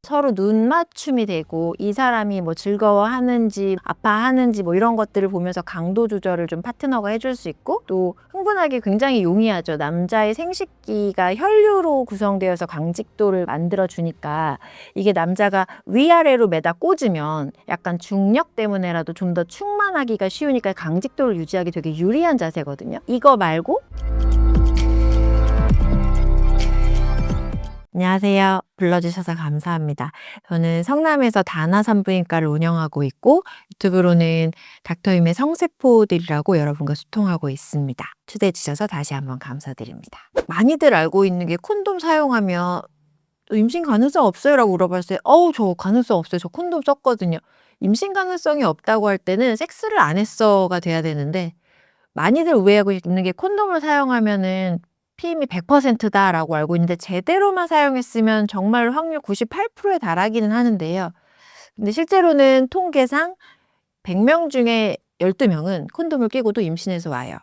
서로 눈 맞춤이 되고 이 사람이 뭐 즐거워하는지 아파하는지 뭐 이런 것들을 보면서 강도 조절을 좀 파트너가 해줄 수 있고, 또 흥분하기 굉장히 용이하죠. 남자의 생식기가 혈류로 구성되어서 강직도를 만들어 주니까 이게 남자가 위아래로 매다 꽂으면 약간 중력 때문에라도 좀 더 충만하기가 쉬우니까 강직도를 유지하기 되게 유리한 자세거든요. 이거 말고 안녕하세요. 불러주셔서 감사합니다. 저는 성남에서 다나 산부인과를 운영하고 있고 유튜브로는 닥터임의 성세포들이라고 여러분과 소통하고 있습니다. 초대해 주셔서 다시 한번 감사드립니다. 많이들 알고 있는 게 콘돔 사용하면 임신 가능성 없어요? 라고 물어봤어요. 저 가능성 없어요. 저 콘돔 썼거든요. 임신 가능성이 없다고 할 때는 섹스를 안 했어가 돼야 되는데, 많이들 오해하고 있는 게 콘돔을 사용하면은 피임이 100%다라고 알고 있는데, 제대로만 사용했으면 정말 확률 98%에 달하기는 하는데요. 근데 실제로는 통계상 100명 중에 12명은 콘돔을 끼고도 임신해서 와요.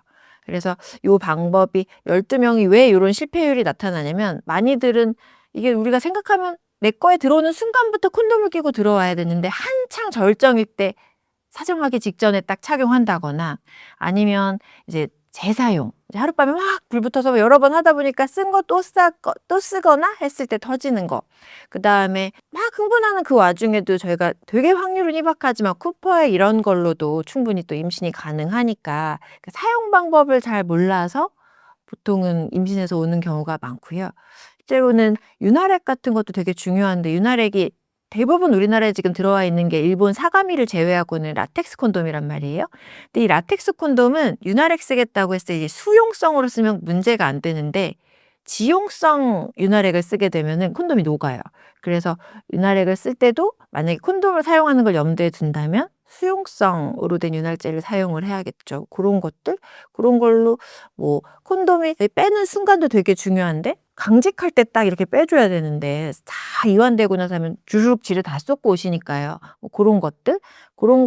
그래서 이 방법이 12명이 왜 이런 실패율이 나타나냐면, 많이들은 이게 우리가 생각하면 내 거에 들어오는 순간부터 콘돔을 끼고 들어와야 되는데 한창 절정일 때 사정하기 직전에 딱 착용한다거나, 아니면 이제 재사용, 이제 하룻밤에 확 불 붙어서 여러 번 하다 보니까 쓴 거 또 쓰거나 했을 때 터지는 거. 그 다음에 막 흥분하는 그 와중에도 저희가 되게 확률은 희박하지만 쿠퍼에 이런 걸로도 충분히 또 임신이 가능하니까 그 사용 방법을 잘 몰라서 보통은 임신해서 오는 경우가 많고요. 실제로는 윤활액 같은 것도 되게 중요한데, 윤활액이 대부분 우리나라에 지금 들어와 있는 게 일본 사가미를 제외하고는 라텍스 콘돔이란 말이에요. 근데 이 라텍스 콘돔은 윤활액 쓰겠다고 했을 때 이제 수용성으로 쓰면 문제가 안 되는데, 지용성 윤활액을 쓰게 되면은 콘돔이 녹아요. 그래서 윤활액을 쓸 때도 만약에 콘돔을 사용하는 걸 염두에 둔다면 수용성으로 된 윤활제를 사용을 해야겠죠. 그런 것들, 그런 걸로 뭐 콘돔이 빼는 순간도 되게 중요한데, 강직할 때 딱 이렇게 빼줘야 되는데 다 이완되고 나서 하면 주르륵 지를 다 쏟고 오시니까요. 뭐 그런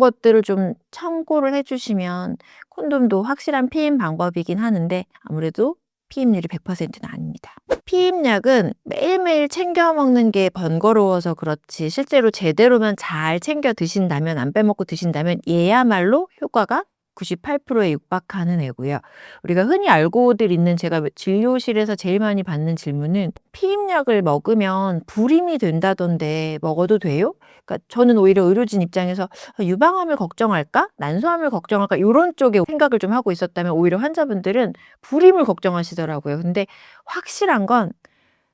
것들을 좀 참고를 해주시면 콘돔도 확실한 피임 방법이긴 하는데, 아무래도 피임률이 100%는 아닙니다. 피임약은 매일매일 챙겨 먹는 게 번거로워서 그렇지, 실제로 제대로만 잘 챙겨 드신다면, 안 빼먹고 드신다면 얘야말로 효과가 98%에 육박하는 애고요. 우리가 흔히 알고들 있는, 제가 진료실에서 제일 많이 받는 질문은 피임약을 먹으면 불임이 된다던데 먹어도 돼요? 그러니까 저는 오히려 의료진 입장에서 유방암을 걱정할까? 난소암을 걱정할까? 이런 쪽에 생각을 좀 하고 있었다면, 오히려 환자분들은 불임을 걱정하시더라고요. 근데 확실한 건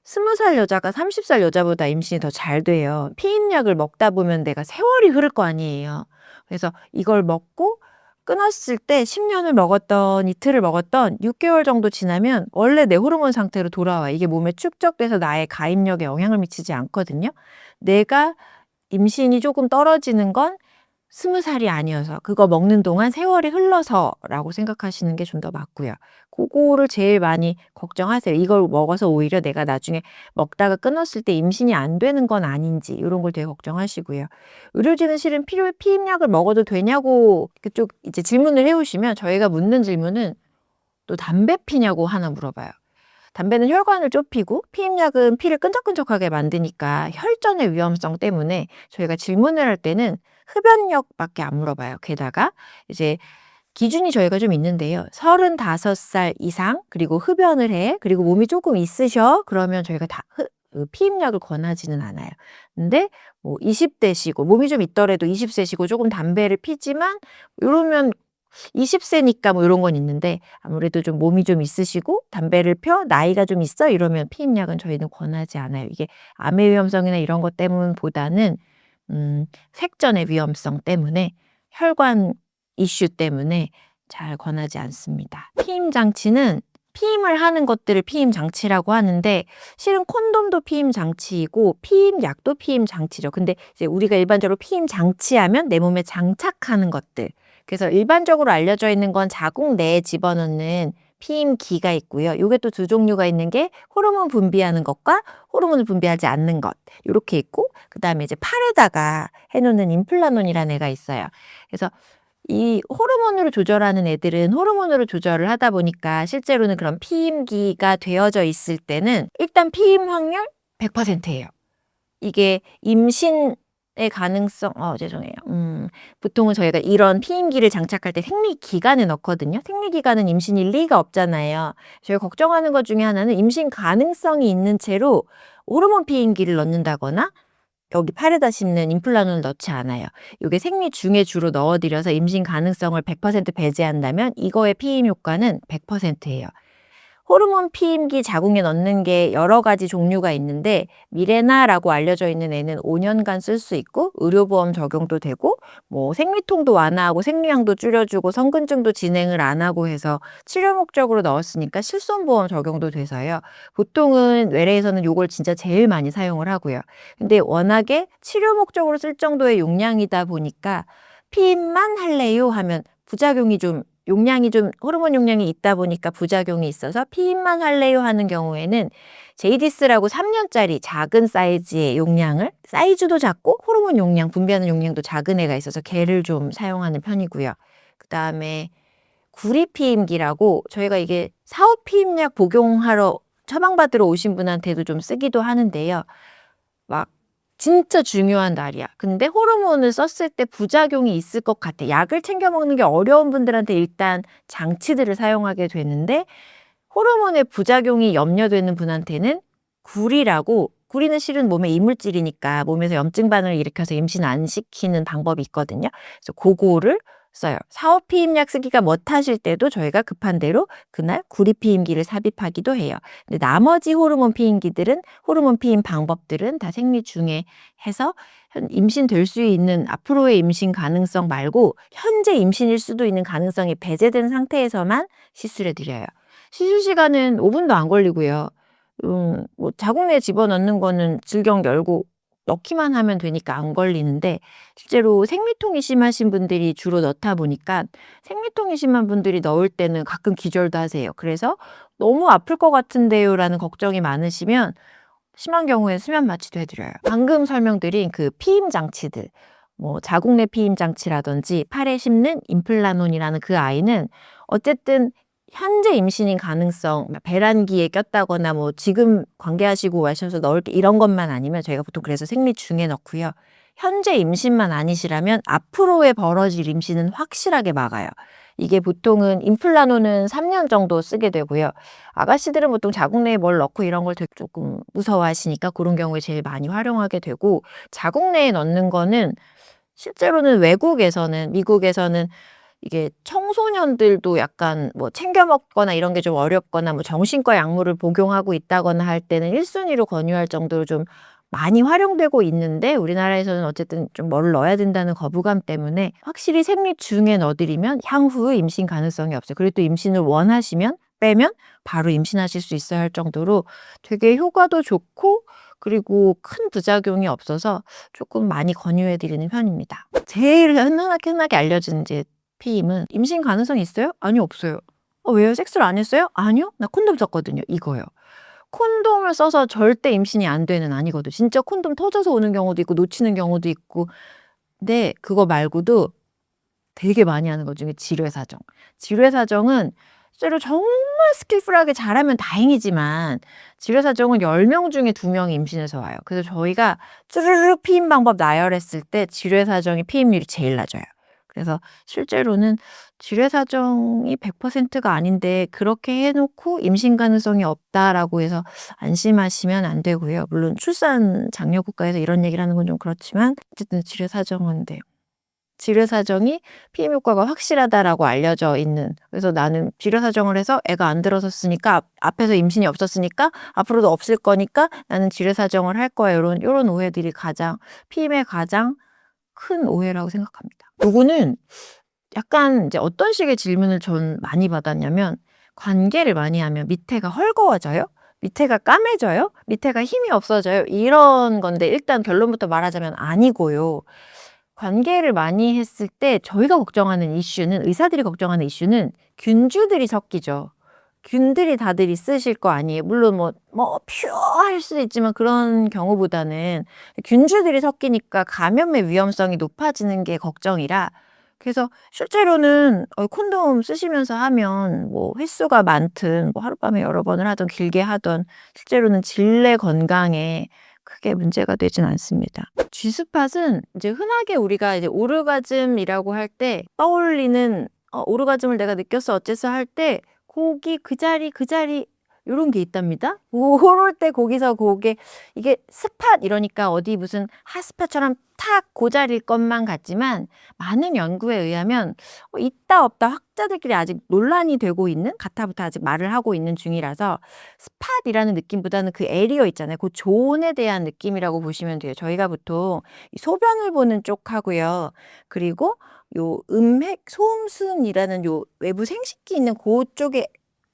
20살 여자가 30살 여자보다 임신이 더 잘 돼요. 피임약을 먹다 보면 내가 세월이 흐를 거 아니에요. 그래서 이걸 먹고 끊었을 때 10년을 먹었던, 이틀을 먹었던 6개월 정도 지나면 원래 내 호르몬 상태로 돌아와. 이게 몸에 축적돼서 나의 가입력에 영향을 미치지 않거든요. 내가 임신이 조금 떨어지는 건 20살이 아니어서, 그거 먹는 동안 세월이 흘러서라고 생각하시는 게 좀 더 맞고요. 그거를 제일 많이 걱정하세요. 이걸 먹어서 오히려 내가 나중에 먹다가 끊었을 때 임신이 안 되는 건 아닌지, 이런 걸 되게 걱정하시고요. 의료진은 실은 피임약을 먹어도 되냐고 그쪽 이제 질문을 해오시면, 저희가 묻는 질문은 또 담배 피냐고 하나 물어봐요. 담배는 혈관을 좁히고 피임약은 피를 끈적끈적하게 만드니까 혈전의 위험성 때문에 저희가 질문을 할 때는 흡연력밖에 안 물어봐요. 게다가 이제 기준이 저희가 좀 있는데요. 35살 이상, 그리고 흡연을 해, 그리고 몸이 조금 있으셔, 그러면 저희가 다 피임약을 권하지는 않아요. 근데 뭐 20대시고 몸이 좀 있더라도 20세시고 조금 담배를 피지만 이러면 20세니까 뭐 이런 건 있는데, 아무래도 좀 몸이 좀 있으시고 담배를 펴, 나이가 좀 있어, 이러면 피임약은 저희는 권하지 않아요. 이게 암의 위험성이나 이런 것 때문보다는 색전의 위험성 때문에, 혈관 이슈 때문에 잘 권하지 않습니다. 피임 장치는 피임을 하는 것들을 피임 장치라고 하는데, 실은 콘돔도 피임 장치이고 피임약도 피임 장치죠. 근데 이제 우리가 일반적으로 피임 장치하면 내 몸에 장착하는 것들, 그래서 일반적으로 알려져 있는 건 자궁 내에 집어넣는 피임기가 있고요. 이게 또 두 종류가 있는 게 호르몬 분비하는 것과 호르몬을 분비하지 않는 것, 이렇게 있고, 그 다음에 이제 팔에다가 해놓는 임플라논이라는 애가 있어요. 그래서 이 호르몬으로 조절하는 애들은 호르몬으로 조절을 하다 보니까 실제로는 그런 피임기가 되어져 있을 때는 일단 피임 확률 100%예요. 이게 임신의 가능성 죄송해요. 보통은 저희가 이런 피임기를 장착할 때 생리기간을 넣거든요. 생리기간은 임신일 리가 없잖아요. 저희가 걱정하는 것 중에 하나는 임신 가능성이 있는 채로 호르몬 피임기를 넣는다거나 여기 팔에다 심는 임플란을 넣지 않아요. 요게 생리 중에 주로 넣어 드려서 임신 가능성을 100% 배제한다면 이거의 피임 효과는 100%예요. 호르몬 피임기 자궁에 넣는 게 여러 가지 종류가 있는데 미레나라고 알려져 있는 애는 5년간 쓸 수 있고 의료보험 적용도 되고 뭐 생리통도 완화하고 생리량도 줄여주고 성근증도 진행을 안 하고 해서 치료 목적으로 넣었으니까 실손보험 적용도 돼서요. 보통은 외래에서는 요걸 진짜 제일 많이 사용을 하고요. 근데 워낙에 치료 목적으로 쓸 정도의 용량이다 보니까 피임만 할래요 하면 부작용이 좀 용량이 좀 호르몬 용량이 있다 보니까 부작용이 있어서 피임만 할래요 하는 경우에는 제이디스라고 3년짜리 작은 사이즈의 용량을 사이즈도 작고 호르몬 용량, 분비하는 용량도 작은 애가 있어서 걔를 좀 사용하는 편이고요. 그다음에 구리 피임기라고 저희가 이게 사후 피임약 복용하러 처방받으러 오신 분한테도 좀 쓰기도 하는데요. 막 진짜 중요한 날이야. 근데 호르몬을 썼을 때 부작용이 있을 것 같아. 약을 챙겨 먹는 게 어려운 분들한테 일단 장치들을 사용하게 되는데 호르몬의 부작용이 염려되는 분한테는 구리라고 구리는 실은 몸의 이물질이니까 몸에서 염증 반응을 일으켜서 임신 안 시키는 방법이 있거든요. 그래서 그거를 써요. 사후 피임약 쓰기가 못하실 때도 저희가 급한 대로 그날 구리 피임기를 삽입하기도 해요. 근데 나머지 호르몬 피임기들은 호르몬 피임 방법들은 다 생리 중에 해서 임신될 수 있는 앞으로의 임신 가능성 말고 현재 임신일 수도 있는 가능성이 배제된 상태에서만 시술해 드려요. 시술 시간은 5분도 안 걸리고요. 뭐 자궁내에 집어넣는 거는 질경 열고 넣기만 하면 되니까 안 걸리는데 실제로 생리통이 심하신 분들이 주로 넣다 보니까 생리통이 심한 분들이 넣을 때는 가끔 기절도 하세요. 그래서 "너무 아플 것 같은데요."라는 걱정이 많으시면 심한 경우에 수면 마취도 해 드려요. 방금 설명드린 그 피임 장치들 뭐 자궁내 피임 장치라든지 팔에 심는 임플라논이라는 그 아이는 어쨌든 현재 임신인 가능성, 배란기에 꼈다거나 뭐 지금 관계하시고 와셔서 넣을 때 이런 것만 아니면 저희가 보통 그래서 생리 중에 넣고요. 현재 임신만 아니시라면 앞으로의 벌어질 임신은 확실하게 막아요. 이게 보통은 임플라논은 3년 정도 쓰게 되고요. 아가씨들은 보통 자궁내에 뭘 넣고 이런 걸 되게 조금 무서워하시니까 그런 경우에 제일 많이 활용하게 되고 자궁내에 넣는 거는 실제로는 외국에서는 미국에서는 이게 청소년들도 약간 뭐 챙겨 먹거나 이런 게 좀 어렵거나 뭐 정신과 약물을 복용하고 있다거나 할 때는 1순위로 권유할 정도로 좀 많이 활용되고 있는데 우리나라에서는 어쨌든 좀 뭘 넣어야 된다는 거부감 때문에 확실히 생리 중에 넣어 드리면 향후 임신 가능성이 없어요. 그리고 또 임신을 원하시면 빼면 바로 임신하실 수 있어야 할 정도로 되게 효과도 좋고 그리고 큰 부작용이 없어서 조금 많이 권유해 드리는 편입니다. 제일 흔하게 알려진 이제 피임은 "임신 가능성이 있어요?" "아니요. 없어요." 왜요? 섹스를 안 했어요?" "아니요. 나 콘돔 썼거든요." 이거요. 콘돔을 써서 절대 임신이 안 돼는 아니거든. 진짜 콘돔 터져서 오는 경우도 있고 놓치는 경우도 있고. 근데 그거 말고도 되게 많이 하는 것 중에 지뢰사정. 지뢰사정은 실제로 정말 스킬풀하게 잘하면 다행이지만 지뢰사정은 10명 중에 2명이 임신해서 와요. 그래서 저희가 쭈르륵 피임 방법 나열했을 때 지뢰사정이 피임률이 제일 낮아요. 그래서 실제로는 지뢰사정이 100%가 아닌데 그렇게 해 놓고 임신 가능성이 없다라고 해서 안심하시면 안 되고요. 물론 출산 장려 국가에서 이런 얘기를 하는 건 좀 그렇지만 어쨌든 지뢰사정은 네. 지뢰사정이 피임 효과가 확실하다라고 알려져 있는 그래서 나는 지뢰사정을 해서 애가 안 들어섰으니까 앞에서 임신이 없었으니까 앞으로도 없을 거니까 나는 지뢰사정을 할 거야. 요런 오해들이 가장 피임의 가장 큰 오해라고 생각합니다. 요거는 약간 이제 어떤 식의 질문을 전 많이 받았냐면 관계를 많이 하면 밑에가 헐거워져요? 밑에가 까매져요? 밑에가 힘이 없어져요? 이런 건데 일단 결론부터 말하자면 아니고요. 관계를 많이 했을 때 저희가 걱정하는 이슈는 의사들이 걱정하는 이슈는 균주들이 섞이죠. 균들이 다들 있으실 거 아니에요. 물론 뭐 퓨어할 수도 있지만 그런 경우보다는 균주들이 섞이니까 감염의 위험성이 높아지는 게 걱정이라 그래서 실제로는 콘돔 쓰시면서 하면 뭐 횟수가 많든 뭐 하룻밤에 여러 번을 하든 길게 하든 실제로는 질내 건강에 크게 문제가 되진 않습니다. G스팟은 이제 흔하게 우리가 이제 오르가즘이라고 할 때 떠올리는 오르가즘을 내가 느꼈어 어째서 할 때 거기 그 자리 요런 게 있답니다. 고럴 때 거기서 이게 스팟 이러니까 어디 무슨 핫스팟처럼 탁 그 자리일 것만 같지만 많은 연구에 의하면 있다 없다 학자들끼리 아직 논란이 되고 있는 가타부터 아직 말을 하고 있는 중이라서 스팟이라는 느낌보다는 그 에리어 있잖아요. 그 존에 대한 느낌이라고 보시면 돼요. 저희가 보통 이 소변을 보는 쪽하고요. 그리고 요 소음순이라는 요 외부 생식기 있는 그쪽에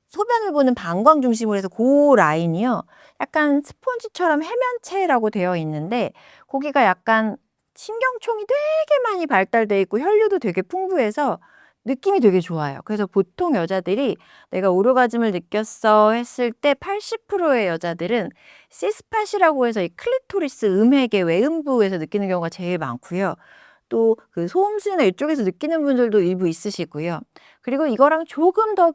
소변을 보는 방광 중심으로 해서 그 라인이요. 약간 스폰지처럼 해면체라고 되어 있는데 거기가 약간 신경총이 되게 많이 발달돼 있고 혈류도 되게 풍부해서 느낌이 되게 좋아요. 그래서 보통 여자들이 내가 오르가즘을 느꼈어 했을 때 80%의 여자들은 C스팟이라고 해서 이 클리토리스 음핵의 외음부에서 느끼는 경우가 제일 많고요. 또 그 소음순이나 이쪽에서 느끼는 분들도 일부 있으시고요. 그리고 이거랑 조금 더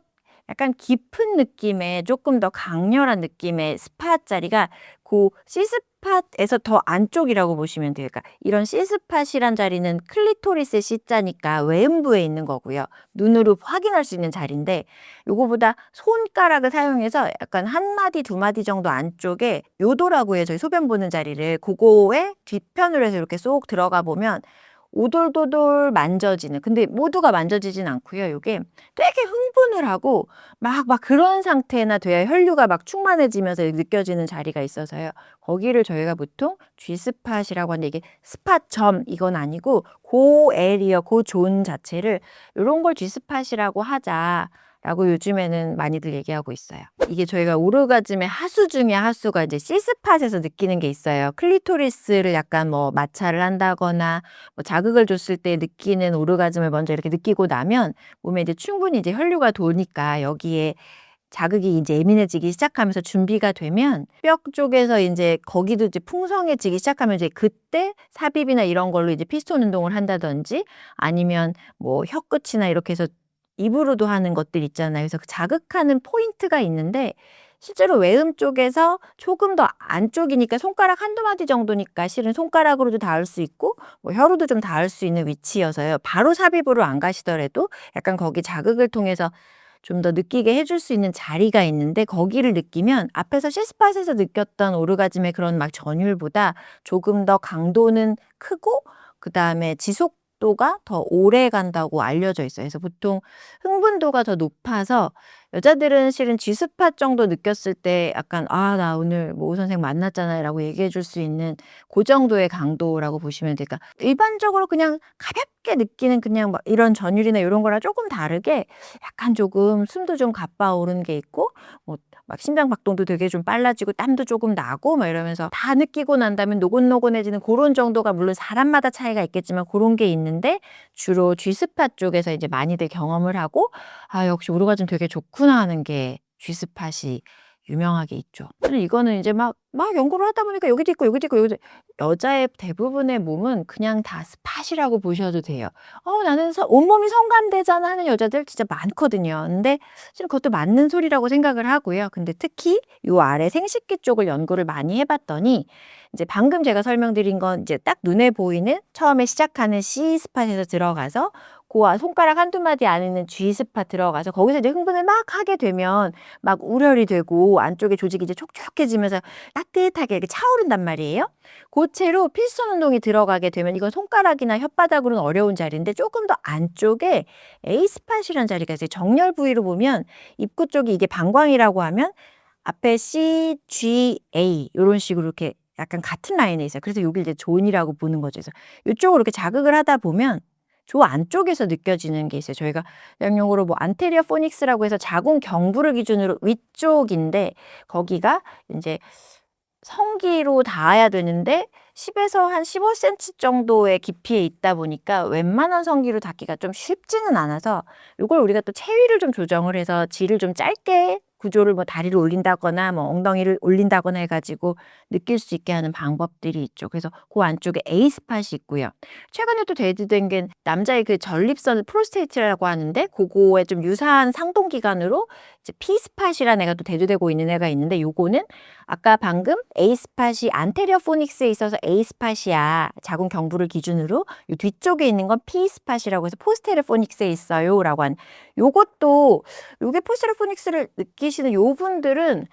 약간 깊은 느낌의 조금 더 강렬한 느낌의 스팟 자리가 그 C스팟에서 더 안쪽이라고 보시면 돼요. 그러니까 이런 C스팟이란 자리는 클리토리스의 C자니까 외음부에 있는 거고요. 눈으로 확인할 수 있는 자리인데 요거보다 손가락을 사용해서 약간 한 마디 두 마디 정도 안쪽에 요도라고 해요. 저희 소변 보는 자리를 그거에 뒤편으로 해서 이렇게 쏙 들어가 보면 오돌도돌 만져지는 근데 모두가 만져지진 않고요. 요게 되게 흥분을 하고 막 그런 상태나 돼야 혈류가 막 충만해지면서 느껴지는 자리가 있어서요. 거기를 저희가 보통 G스팟이라고 하는데 이게 스팟점 이건 아니고 고 에리어, 고 존 자체를 요런 걸 G스팟이라고 하자라고 요즘에는 많이들 얘기하고 있어요. 이게 저희가 오르가즘의 하수 중에 하수가 이제 C스팟에서 느끼는 게 있어요. 클리토리스를 약간 뭐 마찰을 한다거나 뭐 자극을 줬을 때 느끼는 오르가즘을 먼저 이렇게 느끼고 나면 몸에 이제 충분히 이제 혈류가 도니까 여기에 자극이 이제 예민해지기 시작하면서 준비가 되면 뼈 쪽에서 이제 거기도 이제 풍성해지기 시작하면 이제 그때 삽입이나 이런 걸로 이제 피스톤 운동을 한다든지 아니면 뭐 혀끝이나 이렇게 해서 입으로도 하는 것들 있잖아요. 그래서 그 자극하는 포인트가 있는데 실제로 외음 쪽에서 조금 더 안쪽이니까 손가락 한두 마디 정도니까 실은 손가락으로도 닿을 수 있고 뭐 혀로도 좀 닿을 수 있는 위치여서요. 바로 삽입으로 안 가시더라도 약간 거기 자극을 통해서 좀 더 느끼게 해줄 수 있는 자리가 있는데 거기를 느끼면 앞에서 C스팟에서 느꼈던 오르가즘의 그런 막 전율보다 조금 더 강도는 크고 그다음에 지속도가 더 오래 간다고 알려져 있어요. 그래서 보통 흥분도가 더 높아서 여자들은 실은 G스팟 정도 느꼈을 때 약간 "아 나 오늘 뭐 오 선생 만났잖아요."라고 얘기해 줄 수 있는 고 정도의 강도라고 보시면 돼요. 그러니까 일반적으로 그냥 가볍게 느끼는 그냥 막 이런 전율이나 요런 거랑 조금 다르게 약간 조금 숨도 좀 가빠 오르는 게 있고 뭐 막 심장 박동도 되게 좀 빨라지고 땀도 조금 나고 막 이러면서 다 느끼고 난 다음에 노곤노곤해지는 고런 정도가 물론 사람마다 차이가 있겠지만 고런 게 있는데 주로 G스팟 쪽에서 이제 많이들 경험을 하고 '아 역시 오르가즘 되게 좋구나.' 하는 게 G스팟이 유명하게 있죠. 근데 이거는 이제 막 연구를 하다 보니까 여기도 있고 여기도 있고 여기도 여자의 대부분의 몸은 그냥 다 스팟이라고 보셔도 돼요. 나는 온몸이 성감되잖아." 하는 여자들 진짜 많거든요. 근데 사실 그것도 맞는 소리라고 생각을 하고요. 근데 특히 요 아래 생식기 쪽을 연구를 많이 해 봤더니 이제 방금 제가 설명드린 건 이제 딱 눈에 보이는 처음에 시작하는 C스팟에서 들어가서 손가락 한두 마디 안에 있는 G스팟 들어가서 거기서 이제 흥분을 막 하게 되면 막 우열이 되고 안쪽에 조직이 이제 촉촉해지면서 따뜻하게 이렇게 차오른단 말이에요. 고체로 필선 운동이 들어가게 되면 이건 손가락이나 혓바닥으로는 어려운 자리인데 조금 더 안쪽에 A스팟이라는 자리가 있어요. 정렬 부위로 보면 입구 쪽이 이게 방광이라고 하면 앞에 C, G, A 요런 식으로 이렇게 약간 같은 라인에 있어요. 그래서 요길 이제 존이라고 보는 거죠. 그래서 요쪽으로 이렇게 자극을 하다 보면 조 안쪽에서 느껴지는 게 있어요. 저희가 영용으로 뭐 안테리어 포닉스라고 해서 자궁 경부를 기준으로 위쪽인데 거기가 인제 성기로 닿아야 되는데 10에서 한 15cm 정도의 깊이에 있다 보니까 웬만한 성기로 닿기가 좀 쉽지는 않아서 요걸 우리가 또 체위를 좀 조정을 해서 질을 좀 짧게 구조를 뭐 다리를 올린다거나 뭐 엉덩이를 올린다거나 해가지고 느낄 수 있게 하는 방법들이 있죠. 그래서 그 안쪽에 A 스팟이 있고요. 최근에 또 대두된 게 남자의 그 전립선 프로스테이트라고 하는데 그거에 좀 유사한 상동기관으로 이제 P 스팟이라는 애가 또 대두되고 있는 애가 있는데 요거는 아까 방금 A 스팟이 안테리어 포닉스에 있어서 A 스팟이야. 자궁 경부를 기준으로 요 뒤쪽에 있는 건 P 스팟이라고 해서 포스테리어 포닉스에 있어요라고 한 요것도 요게 포스테리어 포닉스를 느끼시는 요 분들은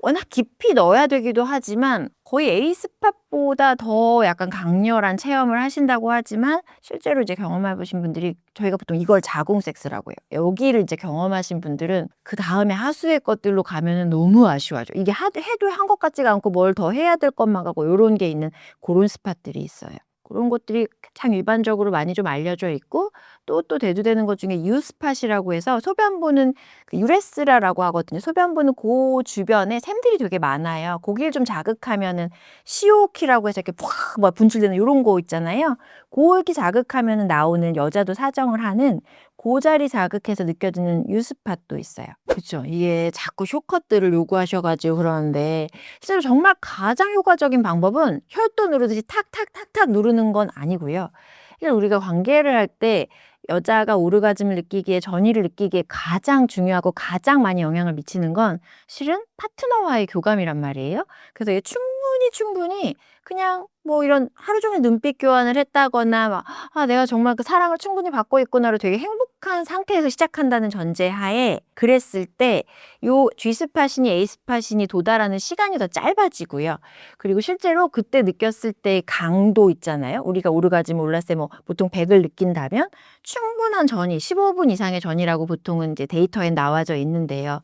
워낙 깊이 넣어야 되기도 하지만 거의 에이스팟보다 더 약간 강렬한 체험을 하신다고 하지만 실제로 이제 경험해 보신 분들이 저희가 보통 이걸 자궁 섹스라고 해요. 여기를 이제 경험하신 분들은 그 다음에 하수의 것들로 가면은 너무 아쉬워하죠. 이게 해도 한 것 같지가 않고 뭘 더 해야 될 것만 같고 요런 게 있는 그런 스팟들이 있어요. 그런 것들이 참 일반적으로 많이 좀 알려져 있고 또 대두되는 것 중에 유스팟이라고 해서 소변 보는 그 유레스라라고 하거든요. 소변 보는 그 주변에 샘들이 되게 많아요. 거기를 좀 자극하면은 시오키라고 해서 이렇게 막 분출되는 이런 거 있잖아요. 그렇게 자극하면은 나오는 여자도 사정을 하는 그 자리 자극해서 느껴지는 유스팟도 있어요. 그렇죠. 이게 자꾸 쇼컷들을 요구하셔가지고 그러는데 실제로 정말 가장 효과적인 방법은 혈도 누르듯이 탁탁탁탁 누르는 건 아니고요. 이걸 우리가 관계를 할 때 여자가 오르가즘을 느끼기에 전이를 느끼기에 가장 중요하고 가장 많이 영향을 미치는 건 실은 파트너와의 교감이란 말이에요. 그래서 이게 충분히 그냥 뭐 이런 하루 종일 눈빛 교환을 했다거나 막 내가 정말 그 사랑을 충분히 받고 있구나로 되게 행복한 상태에서 시작한다는 전제하에 그랬을 때 요 G스팟이니 A스팟이니 도달하는 시간이 더 짧아지고요. 그리고 실제로 그때 느꼈을 때의 강도 있잖아요. 우리가 오르가즘 올랐을 때 뭐 보통 100을 느낀다면 충분한 전이 15분 이상의 전이라고 보통은 이제 데이터에 나와져 있는데요.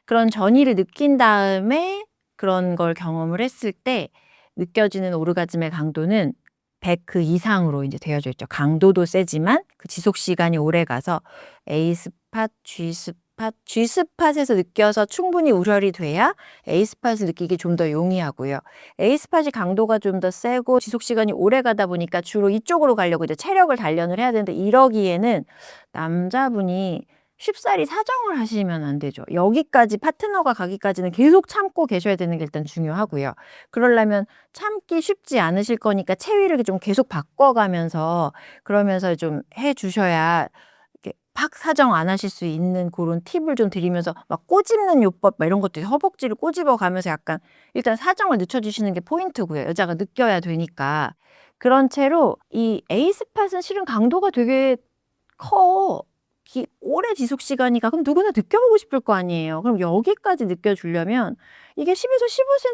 그런 전이를 느낀 다음에 그런 걸 경험을 했을 때 느껴지는 오르가즘의 강도는 100 그 이상으로 이제 되어져 있죠. 강도도 세지만 그 지속 시간이 오래 가서 A 스팟, G 스팟에서 느껴서 충분히 우열이 돼야 A 스팟을 느끼기 좀 더 용이하고요. A 스팟이 강도가 좀 더 세고 지속 시간이 오래 가다 보니까 주로 이쪽으로 가려고 이제 체력을 단련을 해야 되는데 이러기에는 남자분이 쉽사리 사정을 하시면 안 되죠. 여기까지 파트너가 가기까지는 계속 참고 계셔야 되는 게 일단 중요하고요. 그러려면 참기 쉽지 않으실 거니까 체위를 좀 계속 바꿔가면서 그러면서 좀 해 주셔야 이렇게 팍 사정 안 하실 수 있는 그런 팁을 좀 드리면서 막 꼬집는 요법 막 이런 것도 허벅지를 꼬집어 가면서 약간 일단 사정을 늦춰주시는 게 포인트고요. 여자가 느껴야 되니까. 그런 채로 이 A 스팟은 실은 강도가 되게 커. 오래 지속 시간이가 그럼 누구나 느껴보고 싶을 거 아니에요. 그럼 여기까지 느껴주려면 이게 10에서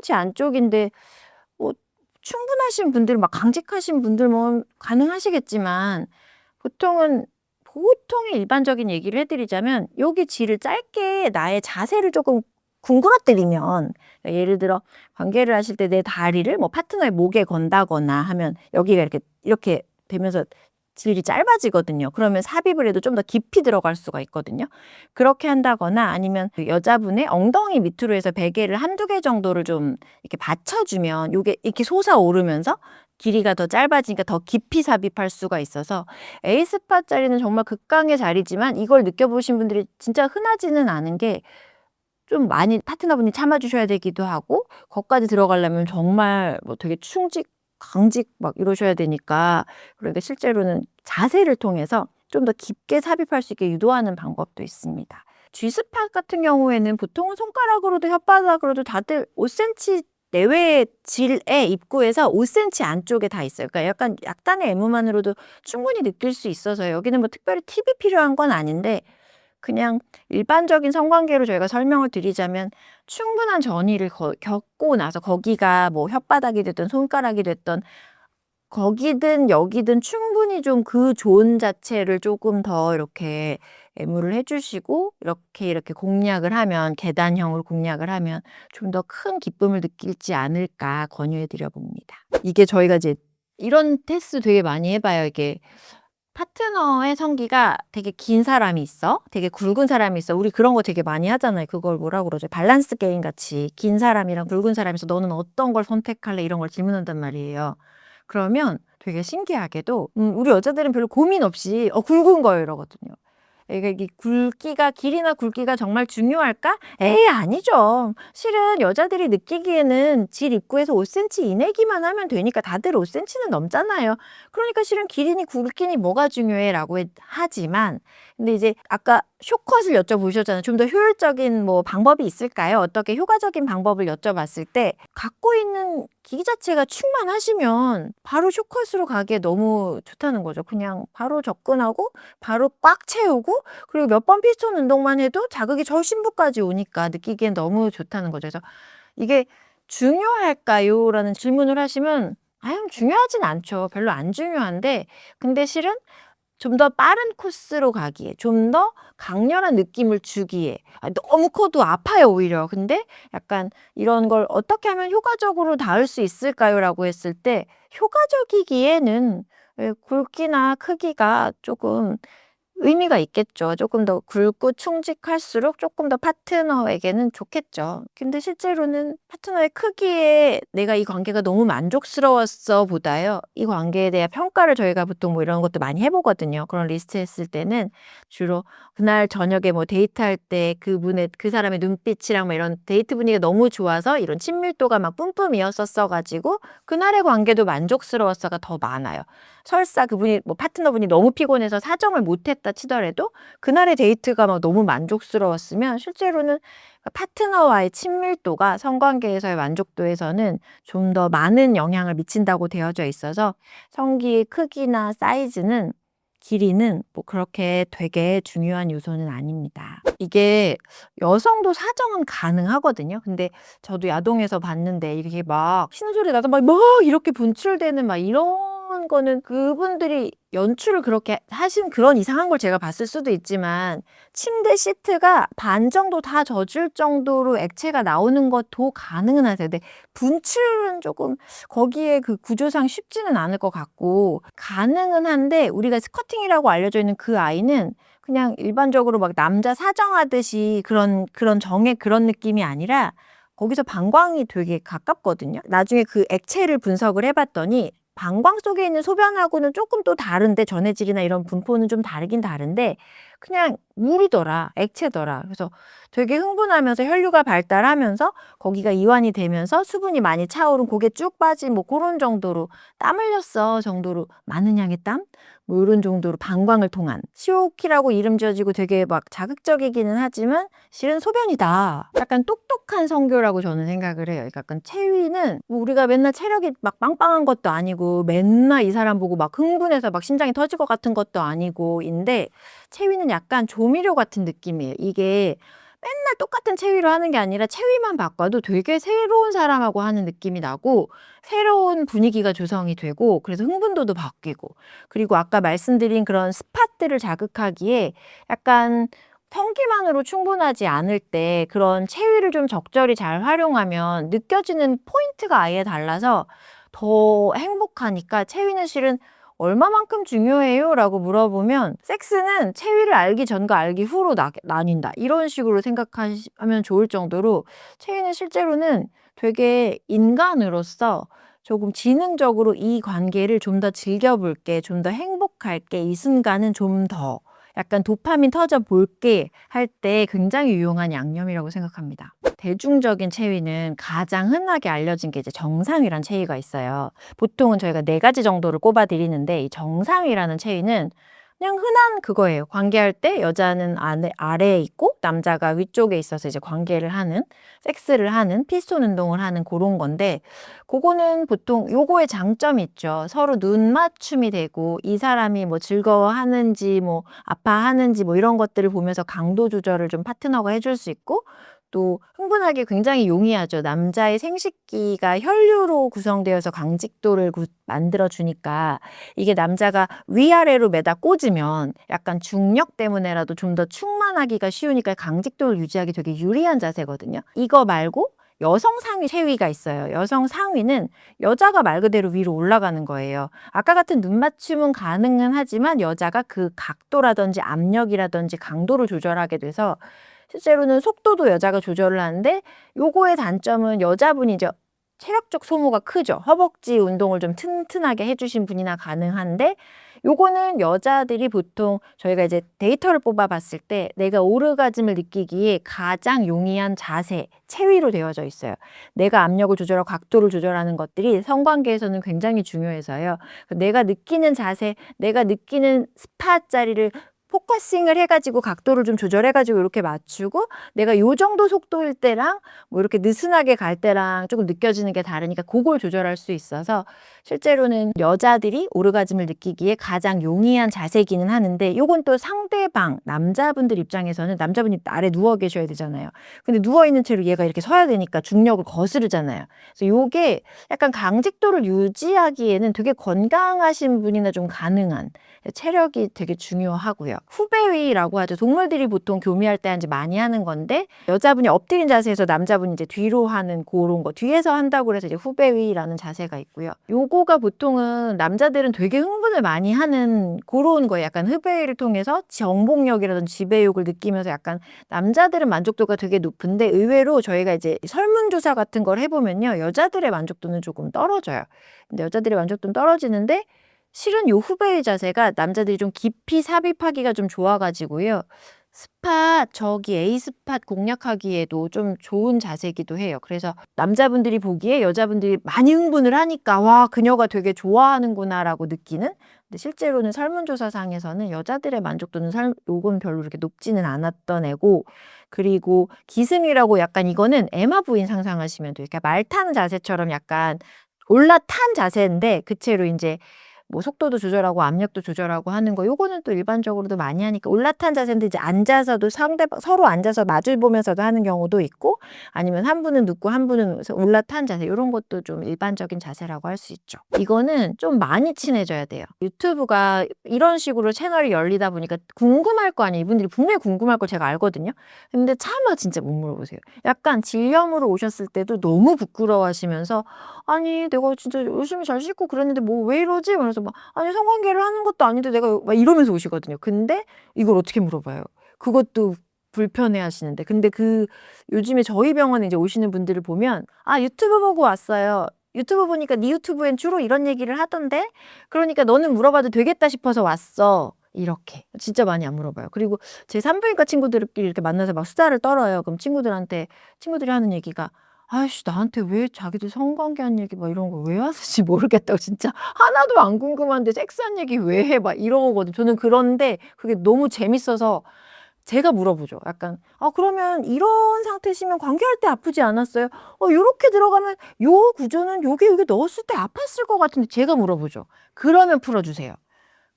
15cm 안쪽인데 뭐 충분하신 분들 막 강직하신 분들 뭐 가능하시겠지만 보통의 일반적인 얘기를 해드리자면 여기 질을 짧게 나의 자세를 조금 궁그러뜨리면 예를 들어 관계를 하실 때 내 다리를 뭐 파트너의 목에 건다거나 하면 여기가 이렇게 되면서 질이 짧아지거든요. 그러면 삽입을 해도 좀 더 깊이 들어갈 수가 있거든요. 그렇게 한다거나 아니면 그 여자분의 엉덩이 밑으로 해서 베개를 한두 개 정도를 좀 이렇게 받쳐주면 요게 이렇게 솟아오르면서 길이가 더 짧아지니까 더 깊이 삽입할 수가 있어서 에이스팟 자리는 정말 극강의 자리지만 이걸 느껴보신 분들이 진짜 흔하지는 않은 게 좀 많이 파트너분이 참아주셔야 되기도 하고 거기까지 들어가려면 정말 뭐 되게 강직 막 이러셔야 되니까 그러니까 실제로는 자세를 통해서 좀 더 깊게 삽입할 수 있게 유도하는 방법도 있습니다. G스팟 같은 경우에는 보통은 손가락으로도 혓바닥으로도 다들 5cm 내외의 질의 입구에서 5cm 안쪽에 다 있어요. 그러니까 약간 약간의 애무만으로도 충분히 느낄 수 있어서 여기는 뭐 특별히 팁이 필요한 건 아닌데 그냥 일반적인 성관계로 저희가 설명을 드리자면 충분한 전이를 겪고 나서 거기가 뭐 혓바닥이 됐든 손가락이 됐든 거기든 여기든 충분히 좀 그 존 자체를 조금 더 이렇게 애무를 해주시고 이렇게 공략을 하면 계단형으로 공략을 하면 좀 더 큰 기쁨을 느끼지 않을까 권유해 드려 봅니다. 이게 저희가 이제 이런 테스트 되게 많이 해봐요. 이게 파트너의 성기가 되게 긴 사람이 있어. 되게 굵은 사람이 있어. 우리 그런 거 되게 많이 하잖아요. 그걸 뭐라고 그러죠? 밸런스 게임 같이 긴 사람이랑 굵은 사람이 있어. 너는 어떤 걸 선택할래? 이런 걸 질문한단 말이에요. 그러면 되게 신기하게도 우리 여자들은 별로 고민 없이 굵은 거예요 이러거든요. 이게 굵기가 길이나 굵기가 정말 중요할까? 에이 아니죠. 실은 여자들이 느끼기에는 질 입구에서 5cm 이내기만 하면 되니까 다들 5cm는 넘잖아요. 그러니까 실은 길이니 굵기니 뭐가 중요해?라고 하지만 근데 이제 아까 숏컷을 여쭤보셨잖아요. 좀 더 효율적인 뭐 방법이 있을까요? 어떻게 효과적인 방법을 여쭤봤을 때 갖고 있는 기기 자체가 충만하시면 바로 숏컷으로 가기에 너무 좋다는 거죠. 그냥 바로 접근하고 바로 꽉 채우고 그리고 몇 번 피스톤 운동만 해도 자극이 저 심부까지 오니까 느끼기엔 너무 좋다는 거죠. 그래서 이게 중요할까요? 라는 질문을 하시면 아유 중요하진 않죠. 별로 안 중요한데 근데 실은 좀 더 빠른 코스로 가기에 좀 더 강렬한 느낌을 주기에 너무 커도 아파요 오히려. 근데 약간 이런 걸 '어떻게 하면 효과적으로 닿을 수 있을까요?'라고 했을 때 효과적이기에는 굵기나 크기가 조금 의미가 있겠죠. 조금 더 굵고 충직할수록 조금 더 파트너에게는 좋겠죠. 근데 실제로는 파트너의 크기에 '내가 이 관계가 너무 만족스러웠어.' 보다요. 이 관계에 대한 평가를 저희가 보통 뭐 이런 것도 많이 해 보거든요. 그런 리스트 했을 때는 주로 그날 저녁에 뭐 데이트할 때 그분의 그 사람의 눈빛이랑 뭐 이런 데이트 분위기가 너무 좋아서 이런 친밀도가 막 뿜뿜이었었어 가지고 그날의 관계도 만족스러웠어가 더 많아요. 설사 그분이 뭐 파트너분이 너무 피곤해서 사정을 못 했다 치더라도 그날의 데이트가 막 너무 만족스러웠으면 실제로는 파트너와의 친밀도가 성관계에서의 만족도에서는 좀 더 많은 영향을 미친다고 되어져 있어서 성기의 크기나 사이즈는 길이는 뭐 그렇게 되게 중요한 요소는 아닙니다. 이게 여성도 사정은 가능하거든요. 근데 저도 야동에서 봤는데 이렇게 막 신음소리 나서 막 이렇게 분출되는 막 이런 거는 그분들이 연출을 그렇게 하신 그런 이상한 걸 제가 봤을 수도 있지만 침대 시트가 반 정도 다 젖을 정도로 액체가 나오는 것도 가능은 하세요. 근데 분출은 조금 거기에 그 구조상 쉽지는 않을 것 같고 가능은 한데 우리가 스커팅이라고 알려져 있는 그 아이는 그냥 일반적으로 막 남자 사정하듯이 그런 정의 그런 느낌이 아니라 거기서 방광이 되게 가깝거든요. 나중에 그 액체를 분석을 해 봤더니 방광 속에 있는 소변하고는 조금 또 다른데 전해질이나 이런 분포는 좀 다르긴 다른데 그냥 물이더라. 액체더라. 그래서 되게 흥분하면서 혈류가 발달하면서 거기가 이완이 되면서 수분이 많이 차오른 고개 쭉 빠진 뭐 고런 정도로 "땀 흘렸어." 정도로 많은 양의 땀? 뭐 요런 정도로 방광을 통한 시오키라고 이름 지어지고 되게 막 자극적이기는 하지만 실은 소변이다. 약간 똑똑한 성교라고 저는 생각을 해요. 그러니까 약간 체위는 뭐 우리가 맨날 체력이 막 빵빵한 것도 아니고 맨날 이 사람 보고 막 흥분해서 막 심장이 터질 것 같은 것도 아니고인데 체위는 약간 조미료 같은 느낌이에요. 이게 맨날 똑같은 체위로 하는 게 아니라 체위만 바꿔도 되게 새로운 사람하고 하는 느낌이 나고 새로운 분위기가 조성이 되고 그래서 흥분도도 바뀌고 그리고 아까 말씀드린 그런 스팟들을 자극하기에 약간 성기만으로 충분하지 않을 때 그런 체위를 좀 적절히 잘 활용하면 느껴지는 포인트가 아예 달라서 더 행복하니까 체위는 실은 "얼마만큼 중요해요?" 라고 물어보면 섹스는 체위를 알기 전과 알기 후로 나뉜다. 이런 식으로 생각하면 좋을 정도로 체위는 실제로는 되게 인간으로서 조금 지능적으로 '이 관계를 좀 더 즐겨볼게. 좀 더 행복할게. 이 순간은 좀 더 약간 도파민 터져 볼게.' 할 때 굉장히 유용한 양념이라고 생각합니다. 대중적인 체위는 가장 흔하게 알려진 게 이제 정상위란 체위가 있어요. 보통은 저희가 4 가지 정도를 꼽아 드리는데 이 정상위라는 체위는 그냥 흔한 그거예요. 관계할 때 여자는 아래에 있고 남자가 위쪽에 있어서 이제 관계를 하는, 섹스를 하는, 피스톤 운동을 하는 고런 건데 고거는 보통 요거의 장점이 있죠. 서로 눈 맞춤이 되고 이 사람이 뭐 즐거워하는지 뭐 아파하는지 뭐 이런 것들을 보면서 강도 조절을 좀 파트너가 해줄 수 있고 또 흥분하기 굉장히 용이하죠. 남자의 생식기가 혈류로 구성되어서 강직도를 만들어 주니까 이게 남자가 위아래로 매다 꽂으면 약간 중력 때문에라도 좀 더 충만하기가 쉬우니까 강직도를 유지하기 되게 유리한 자세거든요. 이거 말고 여성 상위 체위가 있어요. 여성 상위는 여자가 말 그대로 위로 올라가는 거예요. 아까 같은 눈 맞춤은 가능은 하지만 여자가 그 각도라든지 압력이라든지 강도를 조절하게 돼서 실제로는 속도도 여자가 조절을 하는데 요거의 단점은 여자분이 이제 체력적 소모가 크죠. 허벅지 운동을 좀 튼튼하게 해주신 분이나 가능한데 요거는 여자들이 보통 저희가 이제 데이터를 뽑아봤을 때 내가 오르가즘을 느끼기에 가장 용이한 자세, 체위로 되어져 있어요. 내가 압력을 조절하고 각도를 조절하는 것들이 성관계에서는 굉장히 중요해서요. 내가 느끼는 자세, 내가 느끼는 스팟 자리를 포커싱을 해가지고 각도를 좀 조절해가지고 이렇게 맞추고 내가 요 정도 속도일 때랑 뭐 이렇게 느슨하게 갈 때랑 조금 느껴지는 게 다르니까 그걸 조절할 수 있어서 실제로는 여자들이 오르가즘을 느끼기에 가장 용이한 자세기는 하는데 요건 또 상대방 남자분들 입장에서는 남자분이 아래 누워 계셔야 되잖아요. 근데 누워있는 채로 얘가 이렇게 서야 되니까 중력을 거스르잖아요. 그래서 요게 약간 강직도를 유지하기에는 되게 건강하신 분이나 좀 가능한 체력이 되게 중요하고요. 후배위라고 하죠. 동물들이 보통 교미할 때 많이 하는 건데 여자분이 엎드린 자세에서 남자분이 이제 뒤로 하는 그런 거 뒤에서 한다고 해서 이제 후배위라는 자세가 있고요. 요거가 보통은 남자들은 되게 흥분을 많이 하는 그런 거예요. 약간 후배위를 통해서 정복력이라든지 지배욕을 느끼면서 약간 남자들은 만족도가 되게 높은데 의외로 저희가 이제 설문조사 같은 걸 해보면요. 여자들의 만족도는 조금 떨어져요. 근데 여자들의 만족도는 떨어지는데 실은 요 후배의 자세가 남자들이 좀 깊이 삽입하기가 좀 좋아가지고요. 스팟, 저기 A 스팟 공략하기에도 좀 좋은 자세이기도 해요. 그래서 남자분들이 보기에 여자분들이 많이 흥분을 하니까 와, 그녀가 되게 좋아하는구나라고 느끼는. 근데 실제로는 설문조사상에서는 여자들의 만족도는 요건 별로 이렇게 높지는 않았던 애고, 그리고 기승이라고 약간 이거는 에마 부인 상상하시면 돼요. 그러니까 말 타는 자세처럼 약간 올라탄 자세인데 그 채로 이제 뭐 속도도 조절하고 압력도 조절하고 하는 거 요거는 또 일반적으로도 많이 하니까 올라탄 자세인데 이제 앉아서도 상대방 서로 앉아서 마주 보면서도 하는 경우도 있고 아니면 한 분은 눕고 한 분은 올라탄 자세 이런 것도 좀 일반적인 자세라고 할 수 있죠. 이거는 좀 많이 친해져야 돼요. 유튜브가 이런 식으로 채널이 열리다 보니까 궁금할 거 아니에요. 이분들이 분명히 궁금할 걸 제가 알거든요. 근데 차마 진짜 못 물어보세요. 약간 질염으로 오셨을 때도 너무 부끄러워하시면서 아니 내가 진짜 열심히 잘 씻고 그랬는데 뭐 왜 이러지? 그래서 막 아니 성관계를 하는 것도 아닌데 내가 막 이러면서 오시거든요. 근데 이걸 어떻게 물어봐요? 그것도 불편해 하시는데 근데 요즘에 저희 병원에 이제 오시는 분들을 보면 아 유튜브 보고 왔어요. 유튜브 보니까 네 유튜브엔 주로 이런 얘기를 하던데 그러니까 너는 물어봐도 되겠다 싶어서 왔어. 이렇게 진짜 많이 안 물어봐요. 그리고 제 산부인과 친구들끼리 이렇게 만나서 막 수다를 떨어요. 그럼 친구들이 하는 얘기가 아이씨 나한테 왜 자기들 성관계한 얘기 막 이런 거 왜 왔을지 모르겠다고 진짜 하나도 안 궁금한데 섹스한 얘기 왜 해? 막 이러거든요. 저는 그런데 그게 너무 재밌어서 제가 물어보죠. 약간 그러면 이런 상태시면 관계할 때 아프지 않았어요? 요렇게 들어가면 요 구조는 요게 넣었을 때 아팠을 것 같은데 제가 물어보죠. 그러면 풀어주세요.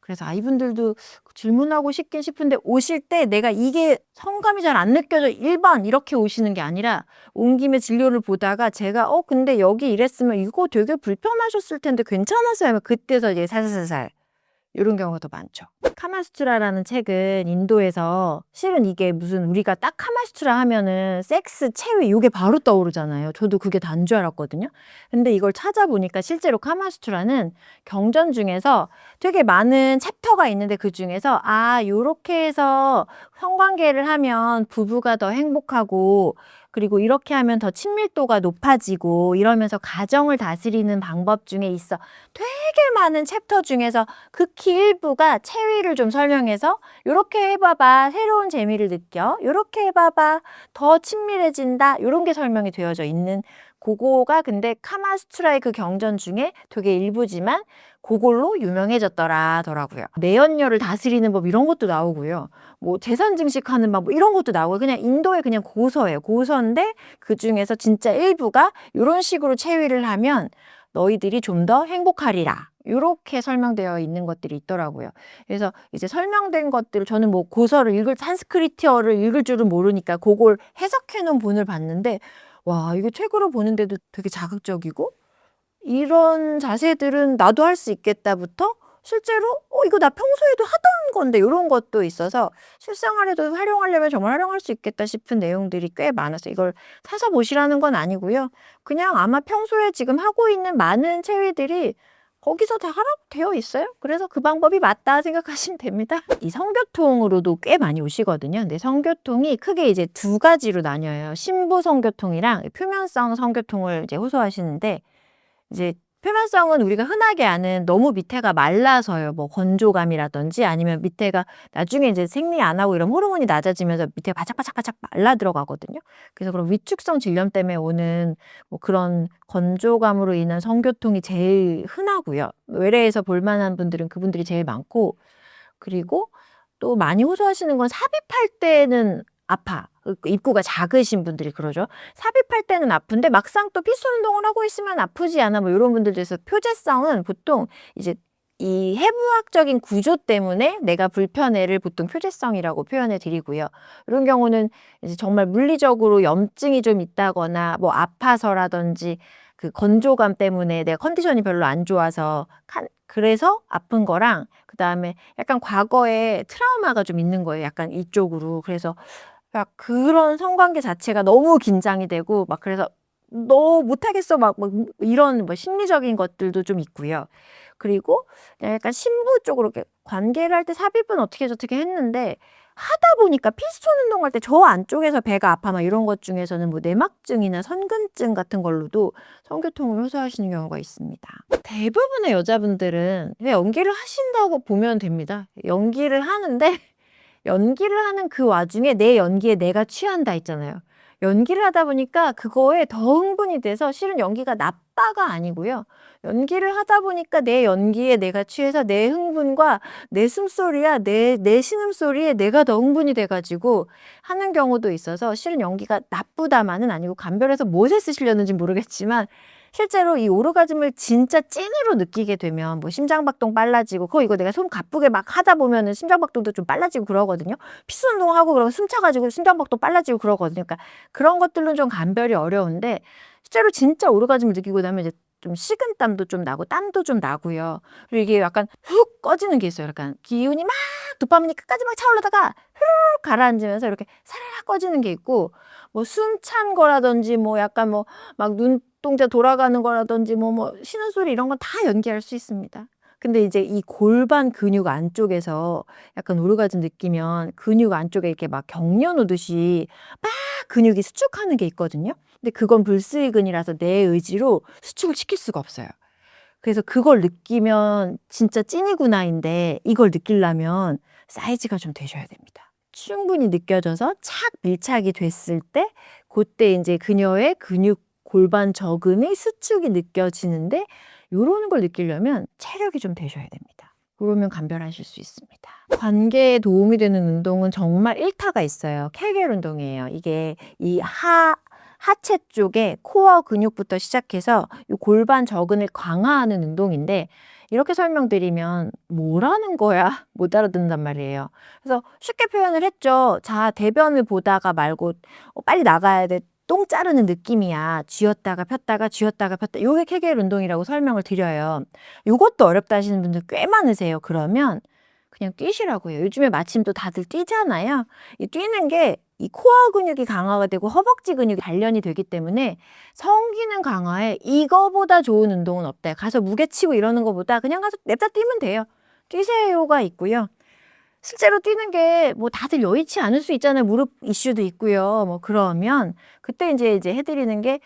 그래서 이분들도 질문하고 싶긴 싶은데 오실 때 내가 이게 성감이 잘 안 느껴져 1번 이렇게 오시는 게 아니라 온 김에 진료를 보다가 제가 근데 여기 이랬으면 이거 되게 불편하셨을 텐데 괜찮았어요 하면 그때서 이제 살살살살 이런 경우가 더 많죠. 카마수트라라는 책은 인도에서 실은 이게 무슨 우리가 딱 카마수트라 하면은 섹스, 체위 이게 바로 떠오르잖아요. 저도 그게 단 줄 알았거든요. 근데 이걸 찾아보니까 실제로 카마수트라는 경전 중에서 되게 많은 챕터가 있는데 그 중에서 요렇게 해서 성관계를 하면 부부가 더 행복하고 그리고 이렇게 하면 더 친밀도가 높아지고 이러면서 가정을 다스리는 방법 중에 있어. 되게 많은 챕터 중에서 극히 일부가 체위를 좀 설명해서 요렇게 해봐봐 새로운 재미를 느껴 요렇게 해봐봐 더 친밀해진다 요런 게 설명이 되어져 있는 그거가 근데 카마수트라의 그 경전 중에 되게 일부지만 그걸로 유명해졌더라고요. 내연녀를 다스리는 법 이런 것도 나오고요. 뭐 재산 증식하는 법 이런 것도 나오고 그냥 인도의 그냥 고서예요. 고서인데 그 중에서 진짜 일부가 이런 식으로 체위를 하면 너희들이 좀 더 행복하리라. 이렇게 설명되어 있는 것들이 있더라고요. 그래서 이제 설명된 것들을 저는 뭐 고서를 산스크리트어를 읽을 줄은 모르니까 그걸 해석해 놓은 본을 봤는데 와, 이게 책으로 보는데도 되게 자극적이고 이런 자세들은 나도 할 수 있겠다부터 실제로 이거 나 평소에도 하던 건데 이런 것도 있어서 실생활에도 활용하려면 정말 활용할 수 있겠다 싶은 내용들이 꽤 많았어요. 이걸 사서 보시라는 건 아니고요. 그냥 아마 평소에 지금 하고 있는 많은 체위들이 거기서 다 하라고 되어 있어요. 그래서 그 방법이 맞다 생각하시면 됩니다. 이 성교통으로도 꽤 많이 오시거든요. 근데 성교통이 크게 이제 두 가지로 나뉘어요. 심부 성교통이랑 표면성 성교통을 이제 호소하시는데, 이제 표면성은 우리가 흔하게 아는 너무 밑에가 말라서요. 뭐 건조감이라든지 아니면 밑에가 나중에 이제 생리 안 하고 이런 호르몬이 낮아지면서 밑에 바짝바짝바짝 말라 들어가거든요. 그래서 그런 위축성 질염 때문에 오는 뭐 그런 건조감으로 인한 성교통이 제일 흔하고요. 외래에서 볼 만한 분들은 그분들이 제일 많고, 그리고 또 많이 호소하시는 건 삽입할 때는 아파. 입구가 작으신 분들이 그러죠. 삽입할 때는 아픈데 막상 또 피스 운동을 하고 있으면 아프지 않아, 뭐 이런 분들도 있어서 표재성은 보통 이제 이 해부학적인 구조 때문에 내가 불편해를 보통 표재성이라고 표현해 드리고요. 이런 경우는 이제 정말 물리적으로 염증이 좀 있다거나 뭐 아파서라든지 그 건조감 때문에 내 컨디션이 별로 안 좋아서 그래서 아픈 거랑, 그다음에 약간 과거에 트라우마가 좀 있는 거예요. 약간 이쪽으로. 그래서 막 그런 성관계 자체가 너무 긴장이 되고 막, 그래서 "너 못하겠어." 막 이런 뭐 심리적인 것들도 좀 있고요. 그리고 그냥 약간 신부 쪽으로 이렇게 관계를 할 때 삽입은 어떻게 저떻게 했는데, 하다 보니까 피스톤 운동할 때 저 안쪽에서 배가 아파 막 이런 것 중에서는 뭐 내막증이나 선근증 같은 걸로도 성교통을 호소하시는 경우가 있습니다. 대부분의 여자분들은 그냥 연기를 하신다고 보면 됩니다. 연기를 하는데 연기를 하는 그 와중에 내 연기에 내가 취한다 있잖아요. 연기를 하다 보니까 그거에 더 흥분이 돼서 실은 연기가 나빠가 아니고요. 연기를 하다 보니까 내 연기에 내가 취해서 내 흥분과 내 숨소리야 내 신음소리에 내가 더 흥분이 돼 가지고 하는 경우도 있어서, 실은 연기가 나쁘다마는 아니고 감별해서 무엇에 쓰시려는지 모르겠지만 실제로 이 오르가즘을 진짜 찐으로 느끼게 되면 뭐 심장박동 빨라지고, 이거 내가 손 가쁘게 막 하다 보면은 심장박동도 좀 빨라지고 그러거든요. 피스 운동하고 그러고 숨 차가지고 심장박동 빨라지고 그러거든요. 그러니까 그런 것들은 좀 감별이 어려운데, 실제로 진짜 오르가즘을 느끼고 나면 이제 좀 식은땀도 좀 나고 땀도 좀 나고요. 그리고 이게 약간 훅 꺼지는 게 있어요. 약간 기운이 막 도파민이 끝까지 막 차오르다가 훅 가라앉으면서 이렇게 사르르 꺼지는 게 있고, 뭐 숨 찬 거라든지 뭐 약간 뭐 막 눈동자 돌아가는 거라든지 뭐 쉬는 소리 이런 건 다 연기할 수 있습니다. 근데 이제 이 골반 근육 안쪽에서 약간 오르가즘 느끼면 근육 안쪽에 이렇게 막 경련 오듯이 막 근육이 수축하는 게 있거든요. 근데 그건 불수의근이라서 내 의지로 수축을 시킬 수가 없어요. 그래서 그걸 느끼면 진짜 찐이구나인데, 이걸 느끼려면 사이즈가 좀 되셔야 됩니다. 충분히 느껴져서 착 밀착이 됐을 때 고때 인제 그녀의 근육 골반 저근의 수축이 느껴지는데, 요런 걸 느끼려면 체력이 좀 되셔야 됩니다. 그러면 감별하실 수 있습니다. 관계에 도움이 되는 운동은 정말 일타가 있어요. 케겔 운동이에요. 이게 이 하체 쪽에 코어 근육부터 시작해서 이 골반 저근을 강화하는 운동인데, 이렇게 설명드리면 "뭐라는 거야?" 못 알아듣는단 말이에요. 그래서 쉽게 표현을 했죠. "자, 대변을 보다가 말고 빨리 나가야 돼. 똥 자르는 느낌이야. 쥐었다가 폈다가 쥐었다가 폈다." 요게 케겔 운동이라고 설명을 드려요. 요것도 어렵다 하시는 분들 꽤 많으세요. 그러면 그냥 뛰시라고 해요. 요즘에 마침 또 다들 뛰잖아요. 이 뛰는 게 이 코어 근육이 강화가 되고 허벅지 근육이 단련이 되기 때문에 성기능 강화에 이거보다 좋은 운동은 없대요. 가서 무게치고 이러는 것보다 그냥 가서 냅다 뛰면 돼요. 뛰세요가 있고요. 실제로 뛰는 게 뭐 다들 여의치 않을 수 있잖아요. 무릎 이슈도 있고요. 뭐 그러면 그때 이제 해 드리는 게,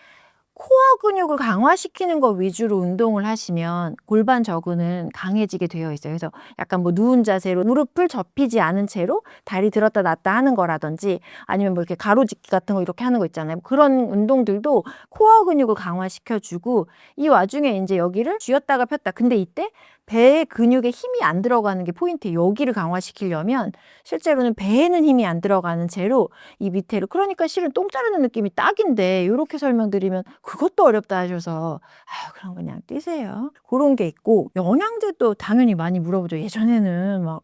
코어 근육을 강화시키는 거 위주로 운동을 하시면 골반 저근은 강해지게 되어 있어요. 그래서 약간 뭐 누운 자세로 무릎을 접히지 않은 채로 다리 들었다 놨다 하는 거라든지, 아니면 뭐 이렇게 가로짓기 같은 거 이렇게 하는 거 있잖아요. 그런 운동들도 코어 근육을 강화시켜 주고, 이 와중에 인제 여기를 쥐었다가 폈다. 근데 이때 배의 근육에 힘이 안 들어가는 게 포인트예요. 여기를 강화시키려면 실제로는 배에는 힘이 안 들어가는 채로 이 밑에로, 그러니까 실은 똥 자르는 느낌이 딱인데 요렇게 설명드리면 그것도 어렵다 하셔서 "아유, 그럼 그냥 뛰세요." 고런 게 있고, 영양제도 당연히 많이 물어보죠. 예전에는 막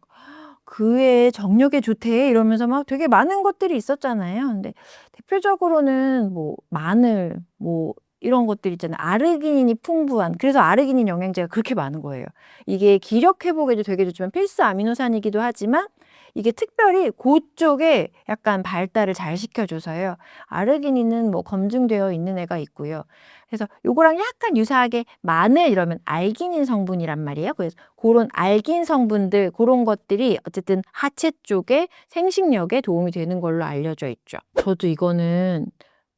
"그의 정력에 좋대." 이러면서 막 되게 많은 것들이 있었잖아요. 근데 대표적으로는 뭐 마늘 뭐 이런 것들 있잖아요. 아르기닌이 풍부한, 그래서 아르기닌 영양제가 그렇게 많은 거예요. 이게 기력 회복에도 되게 좋지만 필수 아미노산이기도 하지만 이게 특별히 그쪽에 약간 발달을 잘 시켜줘서요. 아르기닌은 뭐 검증되어 있는 애가 있고요. 그래서 요거랑 약간 유사하게 마늘 이러면 알기닌 성분이란 말이에요. 그래서 그런 알긴 성분들 그런 것들이 어쨌든 하체 쪽에 생식력에 도움이 되는 걸로 알려져 있죠. 저도 이거는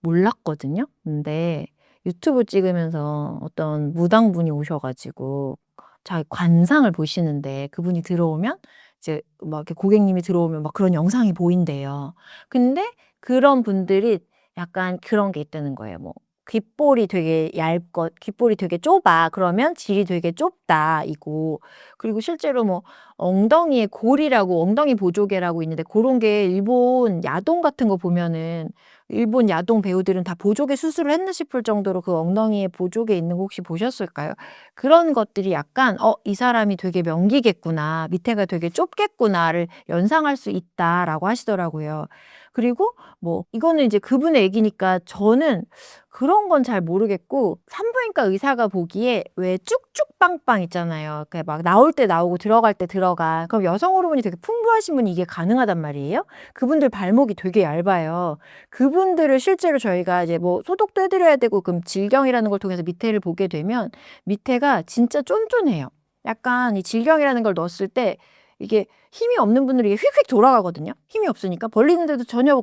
몰랐거든요. 근데 유튜브 찍으면서 어떤 무당분이 오셔가지고 자기 관상을 보시는데 그분이 들어오면 이제 막 이렇게 고객님이 들어오면 막 그런 영상이 보인대요. 근데 그런 분들이 약간 그런 게 있다는 거예요. 뭐 귓볼이 되게 얇고 귓볼이 되게 좁아. 그러면 질이 되게 좁다. 이고 그리고 실제로 뭐 엉덩이에 골이라고 엉덩이 보조개라고 있는데 그런 게 일본 야동 같은 거 보면은 일본 야동 배우들은 다 보조개 수술을 했나 싶을 정도로 그 엉덩이에 보조개 있는 거 혹시 보셨을까요? 그런 것들이 약간 이 사람이 되게 명기겠구나. 밑에가 되게 좁겠구나를 연상할 수 있다라고 하시더라고요. 그리고 뭐 이거는 이제 그분의 얘기니까 저는 그런 건 잘 모르겠고 산부인과 의사가 보기에 왜 쭉쭉 빵빵 있잖아요. 그 막 나올 때 나오고 들어갈 때 들어가. 그럼 여성 호르몬이 되게 풍부하신 분이 이게 가능하단 말이에요. 그분들 발목이 되게 얇아요. 그분들을 실제로 저희가 이제 뭐 소독도 해드려야 되고 그럼 질경이라는 걸 통해서 밑에를 보게 되면 밑에가 진짜 쫀쫀해요. 약간 이 질경이라는 걸 넣었을 때 이게 힘이 없는 분들이 이게 휙휙 돌아가거든요. 힘이 없으니까 벌리는데도 전혀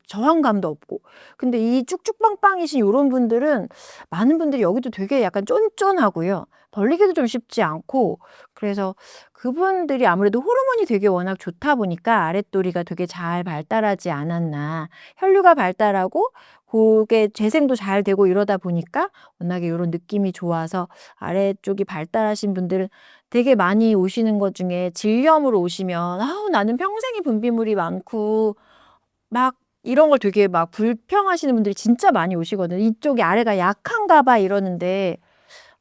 저항감도 없고. 근데 이 쭉쭉빵빵이신 이런 분들은 많은 분들이 여기도 되게 약간 쫀쫀하고요. 벌리기도 좀 쉽지 않고 그래서 그분들이 아무래도 호르몬이 되게 워낙 좋다 보니까 아랫도리가 되게 잘 발달하지 않았나. 혈류가 발달하고 그게 재생도 잘 되고 이러다 보니까 워낙에 이런 느낌이 좋아서 아래쪽이 발달하신 분들은 되게 많이 오시는 것 중에 질염으로 오시면 아우 나는 평생이 분비물이 많고 막 이런 걸 되게 막 불평하시는 분들이 진짜 많이 오시거든요. 이쪽이 아래가 약한가 봐 이러는데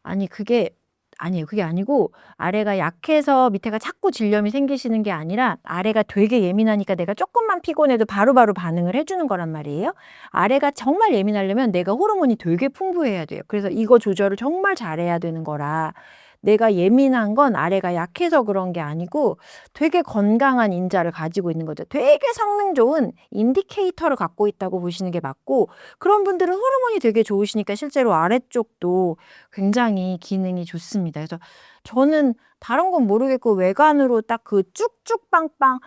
아니 그게 아니에요. 그게 아니고 아래가 약해서 밑에가 자꾸 질염이 생기시는 게 아니라 아래가 되게 예민하니까 내가 조금만 피곤해도 바로바로 반응을 해주는 거란 말이에요. 아래가 정말 예민하려면 내가 호르몬이 되게 풍부해야 돼요. 그래서 이거 조절을 정말 잘해야 되는 거라 내가 예민한 건 아래가 약해서 그런 게 아니고 되게 건강한 인자를 가지고 있는 거죠. 되게 성능 좋은 인디케이터를 갖고 있다고 보시는 게 맞고 그런 분들은 호르몬이 되게 좋으시니까 실제로 아래쪽도 굉장히 기능이 좋습니다. 그래서 저는 다른 건 모르겠고 외관으로 딱 그 쭉쭉 빵빵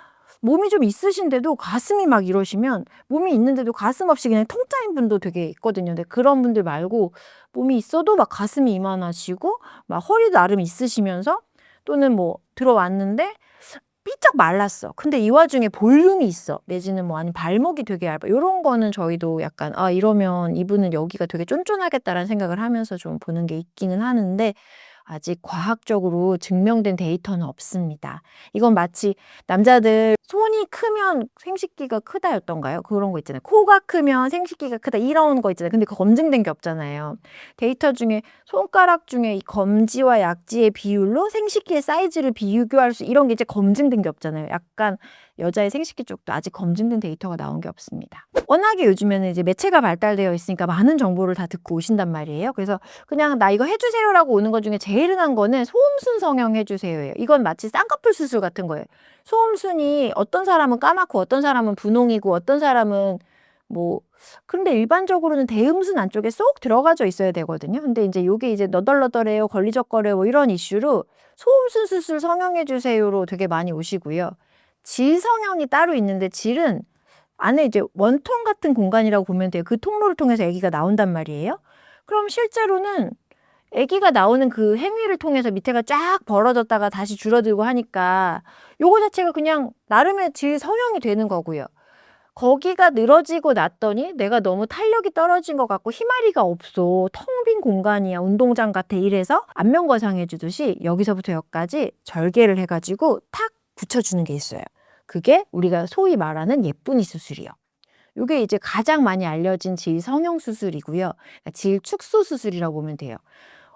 몸이 좀 있으신데도 가슴이 막 이러시면 몸이 있는데도 가슴 없이 그냥 통짜인 분도 되게 있거든요. 근데 그런 분들 말고 몸이 있어도 막 가슴이 이만하시고 막 허리도 나름 있으시면서 또는 뭐 들어왔는데 삐쩍 말랐어. 근데 이 와중에 볼륨이 있어. 내지는 뭐 아니면 발목이 되게 얇아. 요런 거는 저희도 약간 이러면 이분은 여기가 되게 쫀쫀하겠다라는 생각을 하면서 좀 보는 게 있기는 하는데 아직 과학적으로 증명된 데이터는 없습니다. 이건 마치 남자들 손이 크면 생식기가 크다였던가요? 그런 거 있잖아요. 코가 크면 생식기가 크다 이런 거 있잖아요. 근데 그거 검증된 게 없잖아요. 데이터 중에 손가락 중에 이 검지와 약지의 비율로 생식기의 사이즈를 비교할 수 이런 게 이제 검증된 게 없잖아요. 약간 여자의 생식기 쪽도 아직 검증된 데이터가 나온 게 없습니다. 워낙에 요즘에는 이제 매체가 발달되어 있으니까 많은 정보를 다 듣고 오신단 말이에요. 그래서 그냥 나 이거 해주세요라고 오는 것 중에 제일 흔한 거는 소음순 성형 해주세요예요. 이건 마치 쌍꺼풀 수술 같은 거예요. 소음순이 어떤 사람은 까맣고 어떤 사람은 분홍이고 어떤 사람은 뭐 근데 일반적으로는 대음순 안쪽에 쏙 들어가져 있어야 되거든요. 근데 이제 요게 이제 너덜너덜해요, 걸리적거려요 뭐 이런 이슈로 소음순 수술 성형해 주세요로 되게 많이 오시고요. 질 성형이 따로 있는데 질은 안에 이제 원통 같은 공간이라고 보면 돼요. 그 통로를 통해서 아기가 나온단 말이에요. 그럼 실제로는 아기가 나오는 그 행위를 통해서 밑에가 쫙 벌어졌다가 다시 줄어들고 하니까 요거 자체가 그냥 나름의 질 성형이 되는 거고요. 거기가 늘어지고 났더니 내가 너무 탄력이 떨어진 것 같고 희마리가 없어. 텅 빈 공간이야. 운동장 같아. 이래서 안면 거상해 주듯이 여기서부터 여기까지 절개를 해가지고 탁 붙여주는 게 있어요. 그게 우리가 소위 말하는 예쁜이 수술이요. 이게 이제 가장 많이 알려진 질 성형 수술이고요. 그러니까 질 축소 수술이라고 보면 돼요.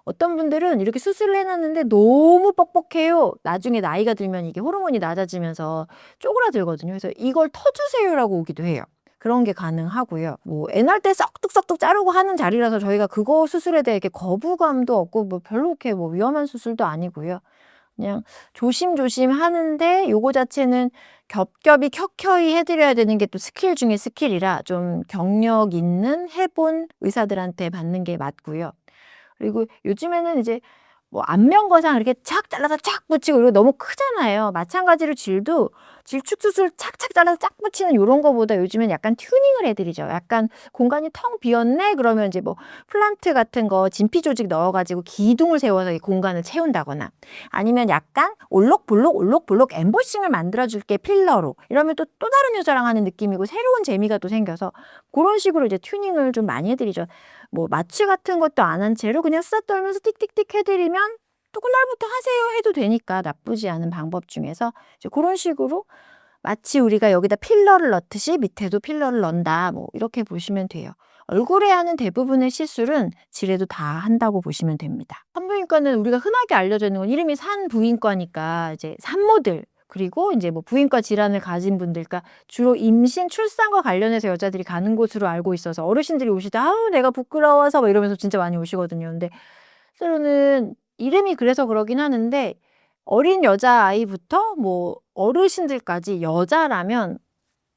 어떤 분들은 이렇게 수술을 해놨는데 너무 뻑뻑해요. 나중에 나이가 들면 이게 호르몬이 낮아지면서 쪼그라들거든요. 그래서 이걸 터주세요라고 오기도 해요. 그런 게 가능하고요. 뭐 애 날 때 썩뚝썩뚝 자르고 하는 자리라서 저희가 그거 수술에 대해 이렇게 거부감도 없고 뭐 별로 이렇게 뭐 위험한 수술도 아니고요. 그냥 조심조심 하는데 요거 자체는 겹겹이 켜켜이 해드려야 되는 게 또 스킬 중에 스킬이라 좀 경력 있는 해본 의사들한테 받는 게 맞고요. 그리고 요즘에는 이제 뭐 안면거상 이렇게 착 잘라서 쫙 붙이고 이거 너무 크잖아요. 마찬가지로 질축수술 착착 잘라서 쫙 붙이는 요런 거보다 요즘엔 약간 튜닝을 해드리죠. 약간 공간이 텅 비었네? 그러면 이제 뭐 플란트 같은 거 진피 조직 넣어가지고 기둥을 세워서 이 공간을 채운다거나 아니면 약간 올록볼록 엠보싱을 만들어줄게 필러로 이러면 또 다른 여자랑 하는 느낌이고 새로운 재미가 또 생겨서 그런 식으로 이제 튜닝을 좀 많이 해드리죠. 뭐 마취 같은 것도 안 한 채로 그냥 쓱 떨면서 띡띡띡 해드리면 또 그날부터 하세요 해도 되니까 나쁘지 않은 방법 중에서 이제 그런 식으로 마치 우리가 여기다 필러를 넣듯이 밑에도 필러를 넣는다 뭐 이렇게 보시면 돼요. 얼굴에 하는 대부분의 시술은 질에도 다 한다고 보시면 됩니다. 산부인과는 우리가 흔하게 알려져 있는 건 이름이 산부인과니까 이제 산모들 그리고 이제 뭐 부인과 질환을 가진 분들, 그러니까 주로 임신, 출산과 관련해서 여자들이 가는 곳으로 알고 있어서 어르신들이 오실 때 아우 내가 부끄러워서 막 이러면서 진짜 많이 오시거든요. 근데 실제로는 이름이 그래서 그러긴 하는데 어린 여자아이부터 뭐 어르신들까지 여자라면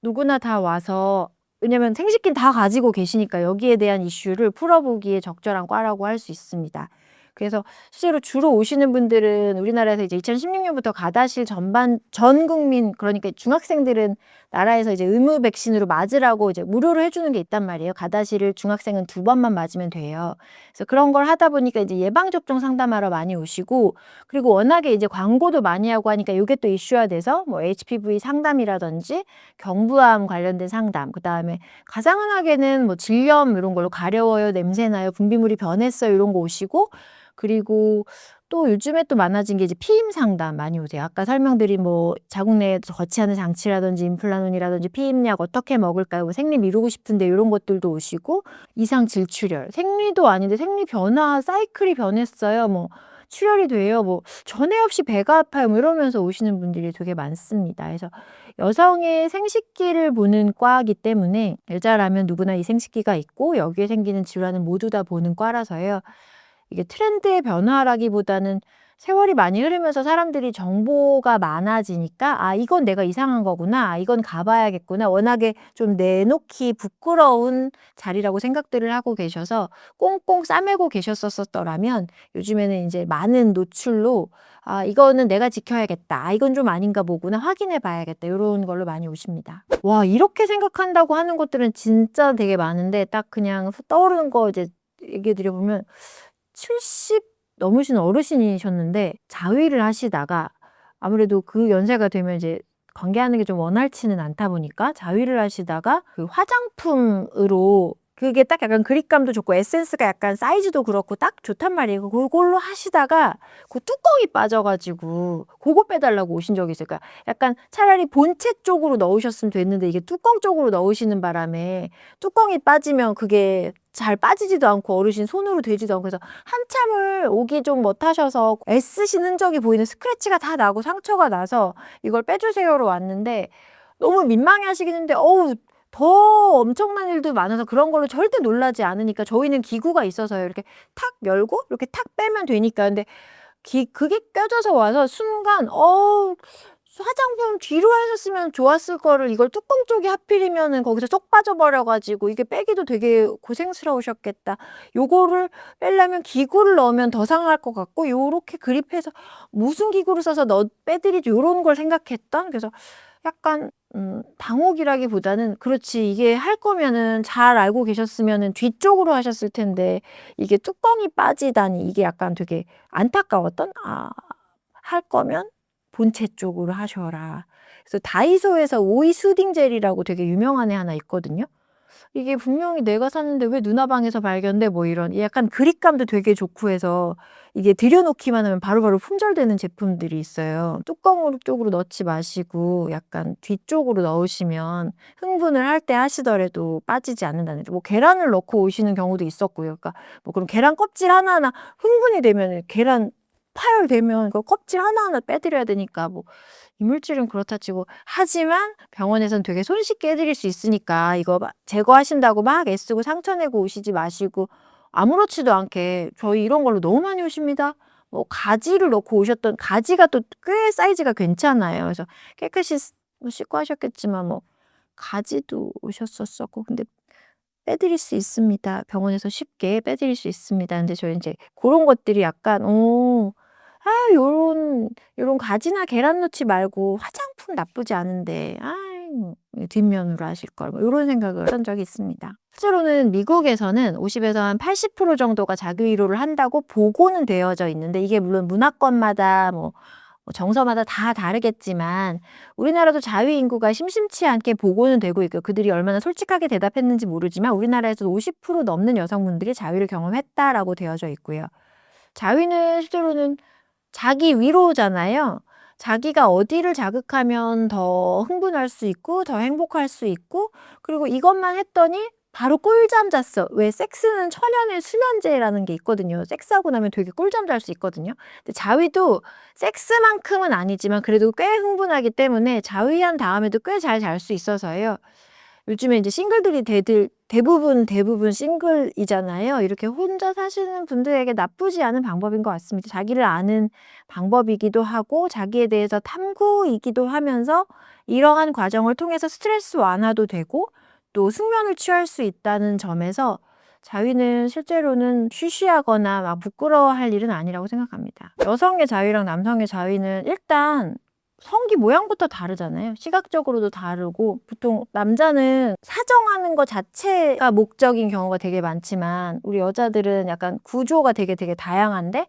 누구나 다 와서 왜냐면 생식기는 다 가지고 계시니까 여기에 대한 이슈를 풀어보기에 적절한 과라고 할 수 있습니다. 그래서 실제로 주로 오시는 분들은 우리나라에서 이제 2016년부터 가다실 전 국민 그러니까 중학생들은 나라에서 이제 의무 백신으로 맞으라고 이제 무료로 해주는 게 있단 말이에요. 가다실을 중학생은 2번만 맞으면 돼요. 그래서 그런 걸 하다 보니까 이제 예방접종 상담하러 많이 오시고 그리고 워낙에 이제 광고도 많이 하고 하니까 이게 또 이슈화 돼서 뭐 HPV 상담이라든지 경부암 관련된 상담, 그 다음에 가장 흔하게는 뭐 질염 이런 걸로 가려워요, 냄새나요, 분비물이 변했어요 이런 거 오시고 그리고 또 요즘에 또 많아진 게 이제 피임 상담 많이 오세요. 아까 설명드린 뭐 자궁 내에서 거치하는 장치라든지 임플란론이라든지 피임약 어떻게 먹을까요? 뭐 생리 미루고 싶은데 이런 것들도 오시고 이상 질출혈, 생리도 아닌데 생리 변화, 사이클이 변했어요. 뭐 출혈이 돼요. 뭐 전에 없이 배가 아파요. 뭐 이러면서 오시는 분들이 되게 많습니다. 그래서 여성의 생식기를 보는 과이기 때문에 여자라면 누구나 이 생식기가 있고 여기에 생기는 질환은 모두 다 보는 과라서요. 이게 트렌드의 변화라기보다는 세월이 많이 흐르면서 사람들이 정보가 많아지니까 아 이건 내가 이상한 거구나. 아, 이건 가봐야겠구나. 워낙에 좀 내놓기 부끄러운 자리라고 생각들을 하고 계셔서 꽁꽁 싸매고 계셨었더라면 요즘에는 이제 많은 노출로 아 이거는 내가 지켜야겠다. 아 이건 좀 아닌가 보구나. 확인해 봐야겠다. 이런 걸로 많이 오십니다. 와 이렇게 생각한다고 하는 것들은 진짜 되게 많은데 딱 그냥 떠오르는 거 이제 얘기해 드려보면 70 넘으신 어르신이셨는데 자위를 하시다가 아무래도 그 연세가 되면 이제 관계하는 게 좀 원활치는 않다 보니까 자위를 하시다가 그 화장품으로 그게 딱 약간 그립감도 좋고 에센스가 약간 사이즈도 그렇고 딱 좋단 말이에요. 그걸로 하시다가 그 뚜껑이 빠져가지고 그거 빼달라고 오신 적이 있어요. 그러니까 약간 차라리 본체 쪽으로 넣으셨으면 됐는데 이게 뚜껑 쪽으로 넣으시는 바람에 뚜껑이 빠지면 그게 잘 빠지지도 않고 어르신 손으로 되지도 않고 그래서 한참을 오기 좀 못하셔서 애쓰신 흔적이 보이는 스크래치가 다 나고 상처가 나서 이걸 빼주세요로 왔는데 너무 민망해 하시겠는데 어우 더 엄청난 일도 많아서 그런 걸로 절대 놀라지 않으니까 저희는 기구가 있어서요. 이렇게 탁 열고 이렇게 탁 빼면 되니까. 근데 그게 껴져서 와서 순간 화장품 뒤로 하셨으면 좋았을 거를 이걸 뚜껑 쪽에 하필이면은 거기서 쏙 빠져버려 가지고 이게 빼기도 되게 고생스러우셨겠다. 요거를 빼려면 기구를 넣으면 더 상할 것 같고 요렇게 그립해서 무슨 기구를 써서 빼드리지 요런 걸 생각했던 그래서 약간 당혹이라기보다는 그렇지 이게 할 거면은 잘 알고 계셨으면은 뒤쪽으로 하셨을 텐데 이게 뚜껑이 빠지다니 이게 약간 되게 안타까웠던 할 거면 본체 쪽으로 하셔라. 그래서 다이소에서 오이 수딩 젤이라고 되게 유명한 애 하나 있거든요. 이게 분명히 내가 샀는데 왜 누나방에서 발견돼? 뭐 이런 약간 그립감도 되게 좋고 해서 이게 들여놓기만 하면 바로바로 품절되는 제품들이 있어요. 뚜껑 쪽으로 넣지 마시고 약간 뒤쪽으로 넣으시면 흥분을 할 때 하시더라도 빠지지 않는다는 뭐 계란을 넣고 오시는 경우도 있었고요. 그러니까 뭐 그럼 계란 껍질 하나하나 흥분이 되면 계란 파열되면 그 껍질 하나하나 빼드려야 되니까 뭐 이물질은 그렇다 치고 하지만 병원에서는 되게 손쉽게 해드릴 수 있으니까 이거 제거하신다고 막 애쓰고 상처 내고 오시지 마시고 아무렇지도 않게 저희 이런 걸로 너무 많이 오십니다. 뭐 가지를 넣고 오셨던 가지가 또 꽤 사이즈가 괜찮아요. 그래서 깨끗이 뭐 씻고 하셨겠지만 뭐 가지도 오셨었었고 근데 빼드릴 수 있습니다. 병원에서 쉽게 빼드릴 수 있습니다. 근데 저희 인제 고런 것들이 약간 요런 가지나 계란 넣지 말고 화장품 나쁘지 않은데 뒷면으로 하실 걸." 뭐 요런 생각을 했던 적이 있습니다. 실제로는 미국에서는 50 에서 한 80% 정도가 자기 위로를 한다고 보고는 되어져 있는데 이게 물론 문화권마다 정서마다 다 다르겠지만 우리나라도 자위 인구가 심심치 않게 보고는 되고 있고요. 그들이 얼마나 솔직하게 대답했는지 모르지만 우리나라에서도 50% 넘는 여성분들이 자위를 경험했다라고 되어져 있고요. 자위는 실제로는 자기 위로잖아요. 자기가 어디를 자극하면 더 흥분할 수 있고 더 행복할 수 있고 그리고 이것만 했더니 바로 꿀잠 잤어. 왜 섹스는 천연의 수면제라는 게 있거든요. 섹스하고 나면 되게 꿀잠 잘 수 있거든요. 근데 자위도 섹스만큼은 아니지만 그래도 꽤 흥분하기 때문에 자위한 다음에도 꽤 잘 잘 수 있어서요. 요즘에 이제 싱글들이 대부분 싱글이잖아요. 이렇게 혼자 사시는 분들에게 나쁘지 않은 방법인 것 같습니다. 자기를 아는 방법이기도 하고 자기에 대해서 탐구이기도 하면서 이러한 과정을 통해서 스트레스 완화도 되고 또 숙면을 취할 수 있다는 점에서 자위는 실제로는 쉬쉬하거나 막 부끄러워할 일은 아니라고 생각합니다. 여성의 자위랑 남성의 자위는 일단 성기 모양부터 다르잖아요. 시각적으로도 다르고 보통 남자는 사정하는 것 자체가 목적인 경우가 되게 많지만 우리 여자들은 약간 구조가 되게 다양한데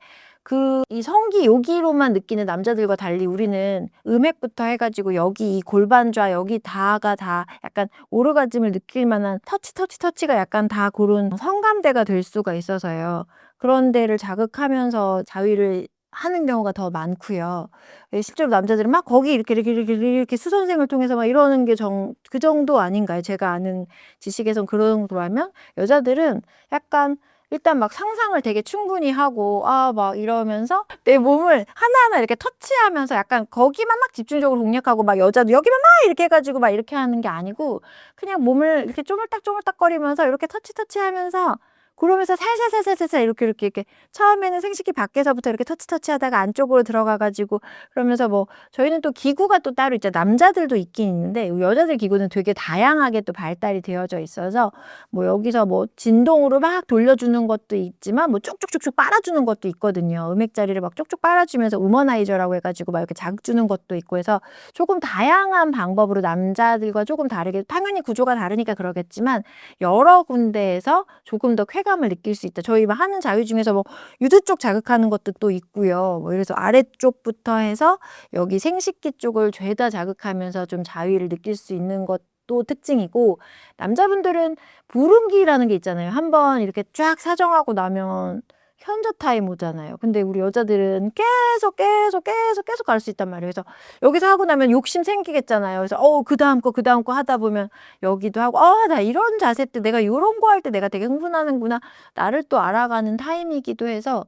이 성기 여기로만 느끼는 남자들과 달리 우리는 음액부터 해가지고 여기 이 골반좌 여기 다가 다 약간 오르가즘을 느낄 만한 터치가 약간 다 그런 성감대가 될 수가 있어서요. 그런 데를 자극하면서 자위를 하는 경우가 더 많고요. 실제로 남자들은 막 거기 이렇게 수선생을 통해서 막 이러는 게 그 정도 아닌가요? 제가 아는 지식에선 그 정도라면 여자들은 약간 일단 막 상상을 되게 충분히 하고 막 이러면서 내 몸을 하나하나 이렇게 터치하면서 약간 거기만 막 집중적으로 공략하고 막 여자도 여기만 막 이렇게 해 가지고 막 이렇게 하는 게 아니고 그냥 몸을 이렇게 쪼물딱쪼물딱거리면서 이렇게 터치하면서 그러면서 살살살살살살 이렇게 처음에는 생식기 밖에서부터 이렇게 터치하다가 안쪽으로 들어가 가지고 그러면서 뭐 저희는 또 기구가 또 따로 있죠. 남자들도 있긴 있는데 여자들 기구는 되게 다양하게 또 발달이 되어져 있어서 뭐 여기서 뭐 진동으로 막 돌려주는 것도 있지만 뭐 쭉쭉쭉쭉 빨아주는 것도 있거든요. 음액자리를 막 쭉쭉 빨아주면서 우머나이저라고 해 가지고 막 이렇게 자극 주는 것도 있고 해서 조금 다양한 방법으로 남자들과 조금 다르게 당연히 구조가 다르니까 그러겠지만 여러 군데에서 조금 더 쾌감을 느낄 수 있다. 저희 막 하는 자위 중에서 뭐 유두 쪽 자극하는 것도 또 있고요. 뭐 그래서 아래쪽부터 해서 여기 생식기 쪽을 죄다 자극하면서 좀 자위를 느낄 수 있는 것도 특징이고 남자분들은 부름기라는 게 있잖아요. 한번 이렇게 쫙 사정하고 나면 현자 타임 오잖아요. 근데 우리 여자들은 계속 갈 수 있단 말이에요. 그래서 여기서 하고 나면 욕심 생기겠잖아요. 그래서 그다음 거 하다 보면 여기도 하고 나 이런 자세 때 내가 요런 거 할 때 내가 되게 흥분하는구나. 나를 또 알아가는 타임이기도 해서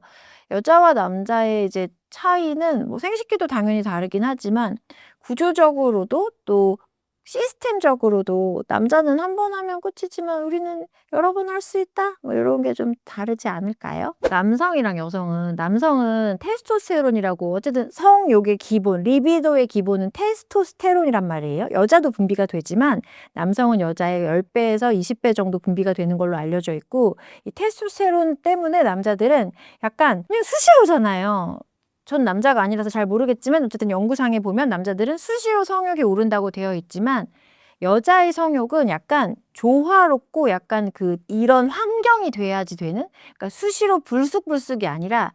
여자와 남자의 이제 차이는 뭐 생식기도 당연히 다르긴 하지만 구조적으로도 또 시스템적으로도 남자는 한 번 하면 끝이지만 우리는 여러 번 할 수 있다? 뭐 요런 게 좀 다르지 않을까요? 남성은 테스토스테론이라고 어쨌든 성욕의 기본, 리비도의 기본은 테스토스테론이란 말이에요. 여자도 분비가 되지만 남성은 여자의 10배에서 20배 정도 분비가 되는 걸로 알려져 있고 이 테스토스테론 때문에 남자들은 약간 그냥 수시로잖아요. 전 남자가 아니라서 잘 모르겠지만 어쨌든 연구상에 보면 남자들은 수시로 성욕이 오른다고 되어 있지만 여자의 성욕은 약간 조화롭고 약간 이런 환경이 돼야지 되는 그러니까 수시로 불쑥불쑥이 아니라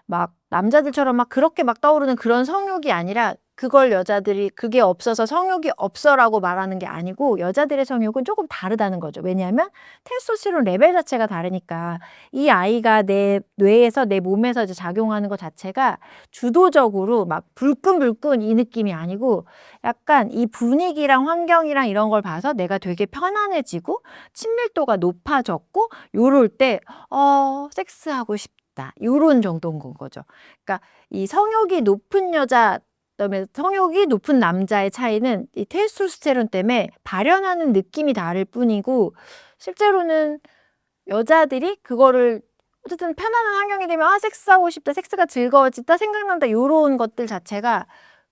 막 남자들처럼 막 그렇게 막 떠오르는 그런 성욕이 아니라 그걸 여자들이 그게 없어서 성욕이 없어라고 말하는 게 아니고 여자들의 성욕은 조금 다르다는 거죠. 왜냐하면 테스토스테론 레벨 자체가 다르니까 이 아이가 내 뇌에서 내 몸에서 이제 작용하는 것 자체가 주도적으로 막 불끈불끈 이 느낌이 아니고 약간 이 분위기랑 환경이랑 이런 걸 봐서 내가 되게 편안해지고 친밀도가 높아졌고 요럴 때 섹스하고 싶다. 요런 정도인 거죠. 그러니까 이 성욕이 높은 여자 그다음에 성욕이 높은 남자의 차이는 이 테스토스테론 때문에 발현하는 느낌이 다를 뿐이고 실제로는 여자들이 그거를 어쨌든 편안한 환경이 되면 '아 섹스하고 싶다. 섹스가 즐거워졌다. 생각난다.' 요런 것들 자체가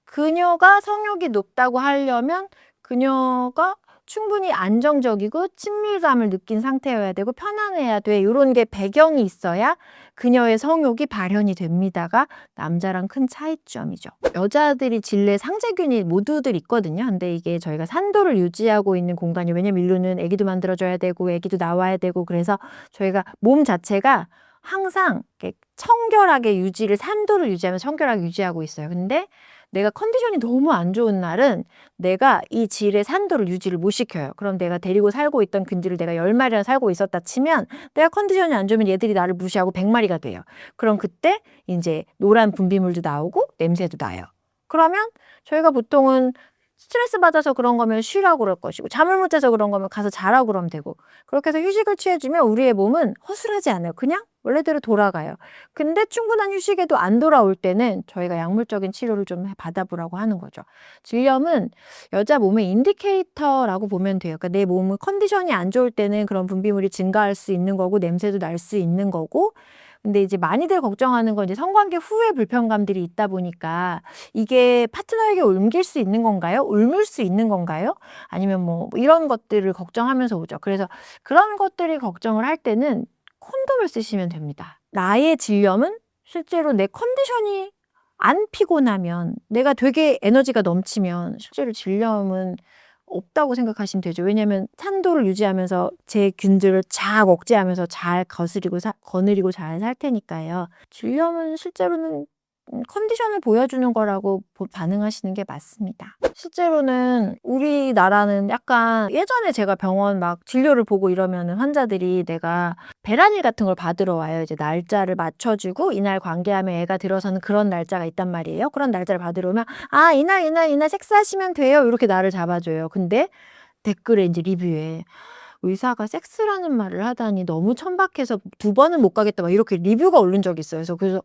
그녀가 성욕이 높다고 하려면 그녀가 충분히 안정적이고 친밀감을 느낀 상태여야 되고 편안해야 돼. 요런 게 배경이 있어야 그녀의 성욕이 발현이 됩니다가 남자랑 큰 차이점이죠. 여자들이 질내 상재균이 모두들 있거든요. 근데 이게 저희가 산도를 유지하고 있는 공간이, 왜냐면 일로는 아기도 만들어 줘야 되고 아기도 나와야 되고, 그래서 저희가 몸 자체가 항상 이렇게 청결하게 유지를, 산도를 유지하면서 청결하게 유지하고 있어요. 근데 내가 컨디션이 너무 안 좋은 날은 내가 이 질의 산도를 유지를 못 시켜요. 그럼 내가 데리고 살고 있던 근질을 내가 10마리나 살고 있었다 치면 내가 컨디션이 안 좋으면 얘들이 나를 무시하고 100마리가 돼요. 그럼 그때 이제 노란 분비물도 나오고 냄새도 나요. 그러면 저희가 보통은 스트레스 받아서 그런 거면 쉬라고 그럴 것이고, 잠을 못 자서 그런 거면 가서 자라고 그러면 되고, 그렇게 해서 휴식을 취해주면 우리의 몸은 허술하지 않아요. 그냥 원래대로 돌아가요. 근데 충분한 휴식에도 안 돌아올 때는 저희가 약물적인 치료를 좀 받아보라고 하는 거죠. 질염은 여자 몸의 인디케이터라고 보면 돼요. 그러니까 내 몸의 컨디션이 안 좋을 때는 그런 분비물이 증가할 수 있는 거고 냄새도 날 수 있는 거고, 근데 이제 많이들 걱정하는 건 이제 성관계 후에 불편감들이 있다 보니까 이게 파트너에게 옮길 수 있는 건가요? 옮을 수 있는 건가요? 아니면 뭐 이런 것들을 걱정하면서 오죠. 그래서 그런 것들이 걱정을 할 때는 콘돔을 쓰시면 됩니다. 나의 질염은 실제로 내 컨디션이 안 피곤하면, 내가 되게 에너지가 넘치면 실제로 질염은 없다고 생각하시면 되죠. 왜냐하면 산도를 유지하면서 제 균들을 쫙 억제하면서 잘 거느리고 잘 살 테니까요. 질염은 실제로는 컨디션을 보여주는 거라고 반응하시는 게 맞습니다. 실제로는 우리나라는 약간, 예전에 제가 병원 막 진료를 보고 이러면은 환자들이 내가 배란일 같은 걸 받으러 와요. 이제 날짜를 맞춰주고 이날 관계하면 애가 들어서는 그런 날짜가 있단 말이에요. 그런 날짜를 받으러 오면 아 이날 섹스하시면 돼요. 이렇게 나를 잡아줘요. 근데 댓글에 이제 리뷰에 의사가 섹스라는 말을 하다니 너무 천박해서 2번은 못 가겠다 막 이렇게 리뷰가 오른 적이 있어요. 그래서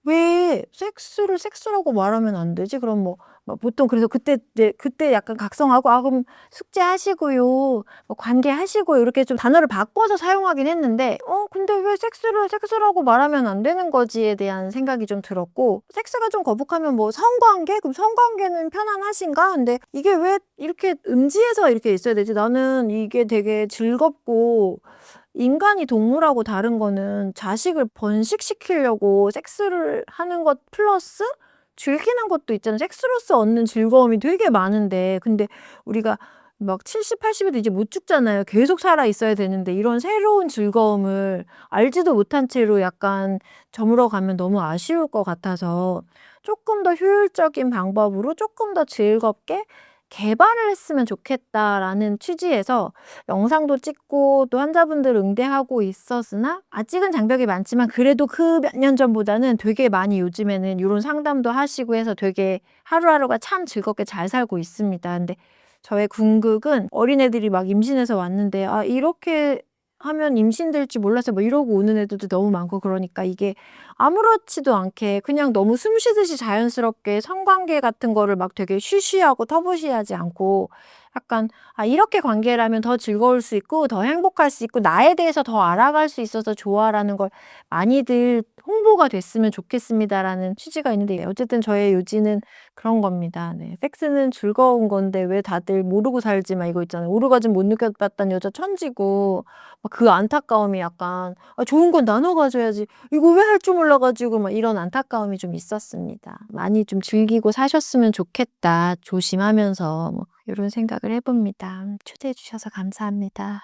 왜 섹스를 섹스라고 말하면 안 되지? 그럼 뭐 보통, 그래서 그때 약간 각성하고 그럼 숙제하시고요. 관계하시고요. 이렇게 좀 단어를 바꿔서 사용하긴 했는데 근데 왜 섹스를 섹스라고 말하면 안 되는 거지에 대한 생각이 좀 들었고, 섹스가 좀 거북하면 뭐 성관계? 그럼 성관계는 편안하신가? 근데 이게 왜 이렇게 음지에서 이렇게 있어야 되지? 나는 이게 되게 즐겁고, 인간이 동물하고 다른 거는 자식을 번식시키려고 섹스를 하는 것 플러스 즐기는 것도 있잖아요. 섹스로서 얻는 즐거움이 되게 많은데, 근데 우리가 막 70, 80에도 이제 못 죽잖아요. 계속 살아 있어야 되는데 이런 새로운 즐거움을 알지도 못한 채로 약간 저물어 가면 너무 아쉬울 것 같아서 조금 더 효율적인 방법으로 조금 더 즐겁게 개발을 했으면 좋겠다라는 취지에서 영상도 찍고 또 환자분들 응대하고 있었으나, 아직은 장벽이 많지만 그래도 그 몇 년 전보다는 되게 많이 요즘에는 이런 상담도 하시고 해서 되게 하루하루가 참 즐겁게 잘 살고 있습니다. 근데 저의 궁극은 어린애들이 막 임신해서 왔는데 이렇게 하면 임신될지 몰라서 뭐 이러고 오는 애들도 너무 많고, 그러니까 이게 아무렇지도 않게 그냥 너무 숨 쉬듯이 자연스럽게 성관계 같은 거를 막 되게 쉬쉬하고 터부시하지 않고 약간 이렇게 관계를 하면 더 즐거울 수 있고 더 행복할 수 있고 나에 대해서 더 알아갈 수 있어서 좋아라는 걸 많이들 홍보가 됐으면 좋겠습니다라는 취지가 있는데, 어쨌든 저의 요지는 그런 겁니다. 네. 섹스는 즐거운 건데 왜 다들 모르고 살지 막 이거 있잖아요. 오르가즘 못 느껴봤던 여자 천지고 막 그 안타까움이 약간 좋은 건 나눠 가져야지. 이거 왜 할 줄 몰라 가지고 막 이런 안타까움이 좀 있었습니다. 많이 좀 즐기고 사셨으면 좋겠다. 조심하면서 뭐 요런 생각을 해 봅니다. 초대해 주셔서 감사합니다.